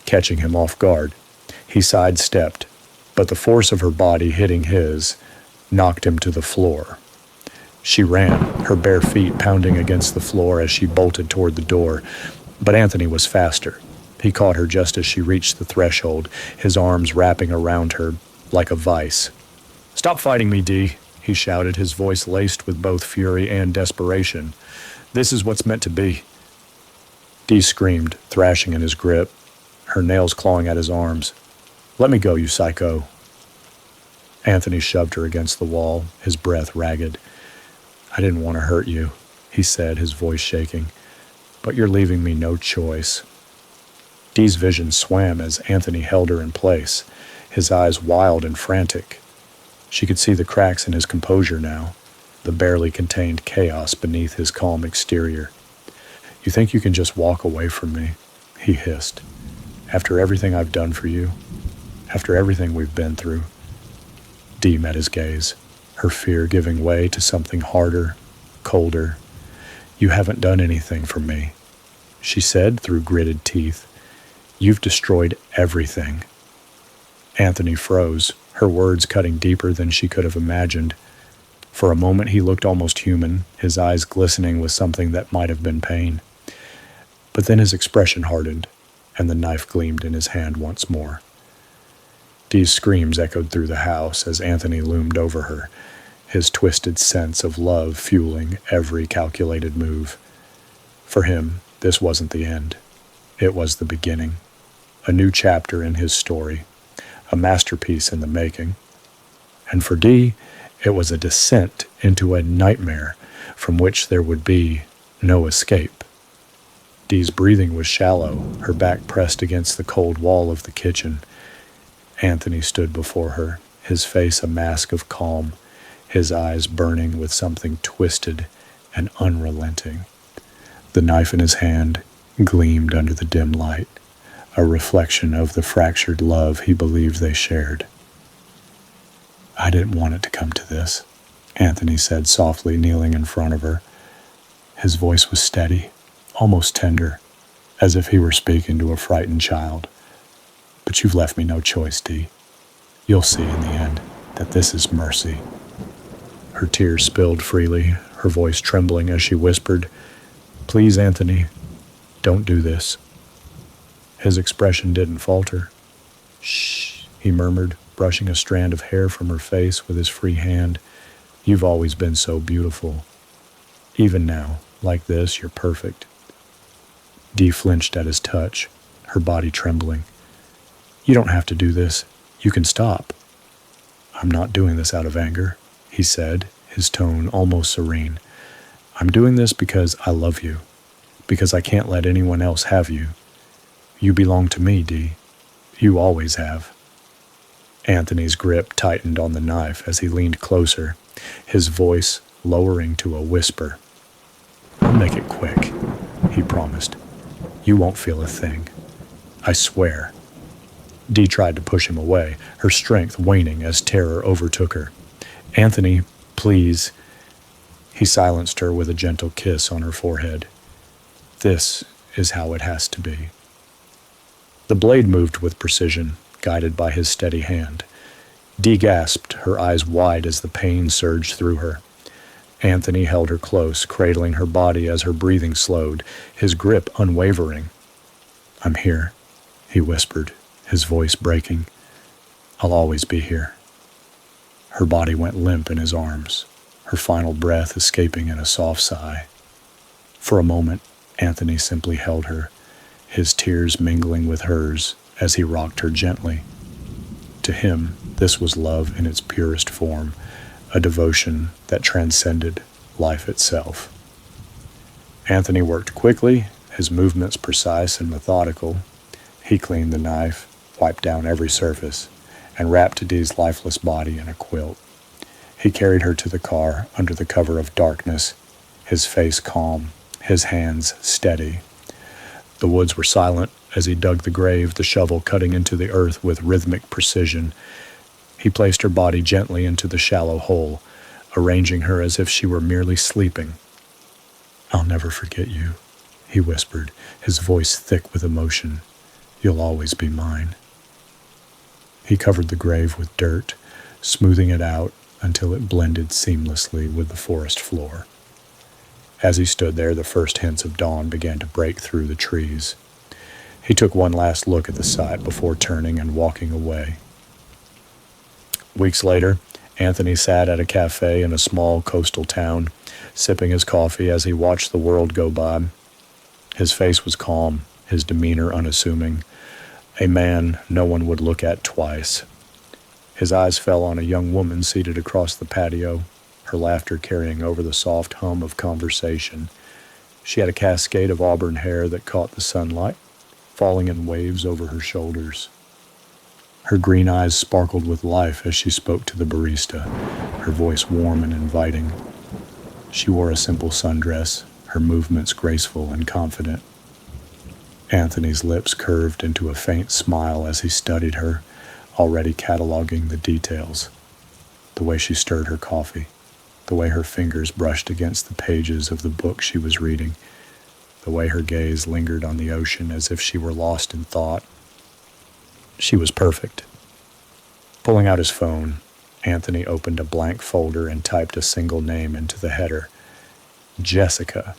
catching him off guard. He sidestepped, but the force of her body hitting his knocked him to the floor. She ran, her bare feet pounding against the floor as she bolted toward the door, but Anthony was faster. He caught her just as she reached the threshold, his arms wrapping around her like a vice. Stop fighting me, Dee, he shouted, his voice laced with both fury and desperation. This is what's meant to be. Dee screamed, thrashing in his grip, her nails clawing at his arms. Let me go, you psycho. Anthony shoved her against the wall, his breath ragged. I didn't want to hurt you, he said, his voice shaking, but you're leaving me no choice. Dee's vision swam as Anthony held her in place, his eyes wild and frantic. She could see the cracks in his composure now, the barely contained chaos beneath his calm exterior. You think you can just walk away from me? He hissed. After everything I've done for you? After everything we've been through? Dee met his gaze, her fear giving way to something harder, colder. You haven't done anything for me, she said through gritted teeth. You've destroyed everything. Anthony froze, her words cutting deeper than she could have imagined. For a moment he looked almost human, his eyes glistening with something that might have been pain. But then his expression hardened, and the knife gleamed in his hand once more. Dee's screams echoed through the house as Anthony loomed over her, his twisted sense of love fueling every calculated move. For him, this wasn't the end. It was the beginning. A new chapter in his story, a masterpiece in the making. And for Dee, it was a descent into a nightmare from which there would be no escape. Dee's breathing was shallow, her back pressed against the cold wall of the kitchen. Anthony stood before her, his face a mask of calm, his eyes burning with something twisted and unrelenting. The knife in his hand gleamed under the dim light, a reflection of the fractured love he believed they shared. I didn't want it to come to this, Anthony said softly, kneeling in front of her. His voice was steady, almost tender, as if he were speaking to a frightened child. But you've left me no choice, Dee. You'll see in the end that this is mercy. Her tears spilled freely, her voice trembling as she whispered, Please, Anthony, don't do this. His expression didn't falter. Shh, he murmured, brushing a strand of hair from her face with his free hand. You've always been so beautiful. Even now, like this, you're perfect. Dee flinched at his touch, her body trembling. You don't have to do this. You can stop. I'm not doing this out of anger, he said, his tone almost serene. I'm doing this because I love you, because I can't let anyone else have you. You belong to me, Dee. You always have. Anthony's grip tightened on the knife as he leaned closer, his voice lowering to a whisper. I'll make it quick, he promised. You won't feel a thing. I swear. Dee tried to push him away, her strength waning as terror overtook her. Anthony, please. He silenced her with a gentle kiss on her forehead. This is how it has to be. The blade moved with precision, guided by his steady hand. Dee gasped, her eyes wide as the pain surged through her. Anthony held her close, cradling her body as her breathing slowed, his grip unwavering. I'm here, he whispered, his voice breaking. I'll always be here. Her body went limp in his arms, her final breath escaping in a soft sigh. For a moment, Anthony simply held her, his tears mingling with hers as he rocked her gently. To him, this was love in its purest form, a devotion that transcended life itself. Anthony worked quickly, his movements precise and methodical. He cleaned the knife, wiped down every surface, and wrapped Dee's lifeless body in a quilt. He carried her to the car under the cover of darkness, his face calm, his hands steady. The woods were silent as he dug the grave, the shovel cutting into the earth with rhythmic precision. He placed her body gently into the shallow hole, arranging her as if she were merely sleeping. "I'll never forget you," he whispered, his voice thick with emotion. "You'll always be mine." He covered the grave with dirt, smoothing it out until it blended seamlessly with the forest floor. As he stood there, the first hints of dawn began to break through the trees. He took one last look at the site before turning and walking away. Weeks later, Anthony sat at a cafe in a small coastal town, sipping his coffee as he watched the world go by. His face was calm, his demeanor unassuming, a man no one would look at twice. His eyes fell on a young woman seated across the patio, her laughter carrying over the soft hum of conversation. She had a cascade of auburn hair that caught the sunlight, falling in waves over her shoulders. Her green eyes sparkled with life as she spoke to the barista, her voice warm and inviting. She wore a simple sundress, her movements graceful and confident. Anthony's lips curved into a faint smile as he studied her, already cataloging the details. The way she stirred her coffee, the way her fingers brushed against the pages of the book she was reading, the way her gaze lingered on the ocean as if she were lost in thought. She was perfect. Pulling out his phone, Anthony opened a blank folder and typed a single name into the header: Jessica.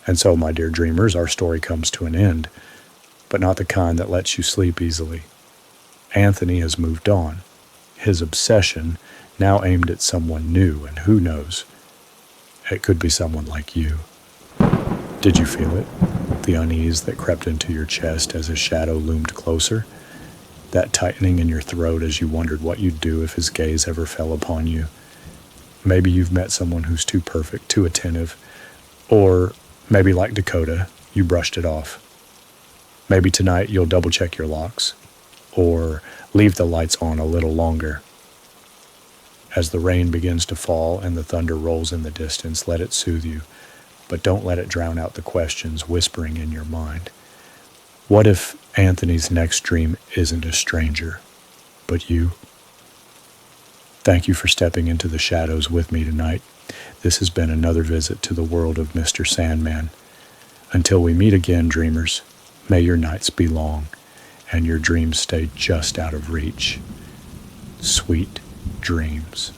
And so, my dear dreamers, our story comes to an end, but not the kind that lets you sleep easily. Anthony has moved on, his obsession now aimed at someone new, and who knows, it could be someone like you. Did you feel it? The unease that crept into your chest as his shadow loomed closer? That tightening in your throat as you wondered what you'd do if his gaze ever fell upon you? Maybe you've met someone who's too perfect, too attentive, or maybe like Dakota, you brushed it off. Maybe tonight you'll double-check your locks, or leave the lights on a little longer. As the rain begins to fall and the thunder rolls in the distance, let it soothe you, but don't let it drown out the questions whispering in your mind. What if Anthony's next dream isn't a stranger, but you? Thank you for stepping into the shadows with me tonight. This has been another visit to the world of Mr. Sandman. Until we meet again, dreamers, may your nights be long and your dreams stay just out of reach. Sweet dreams.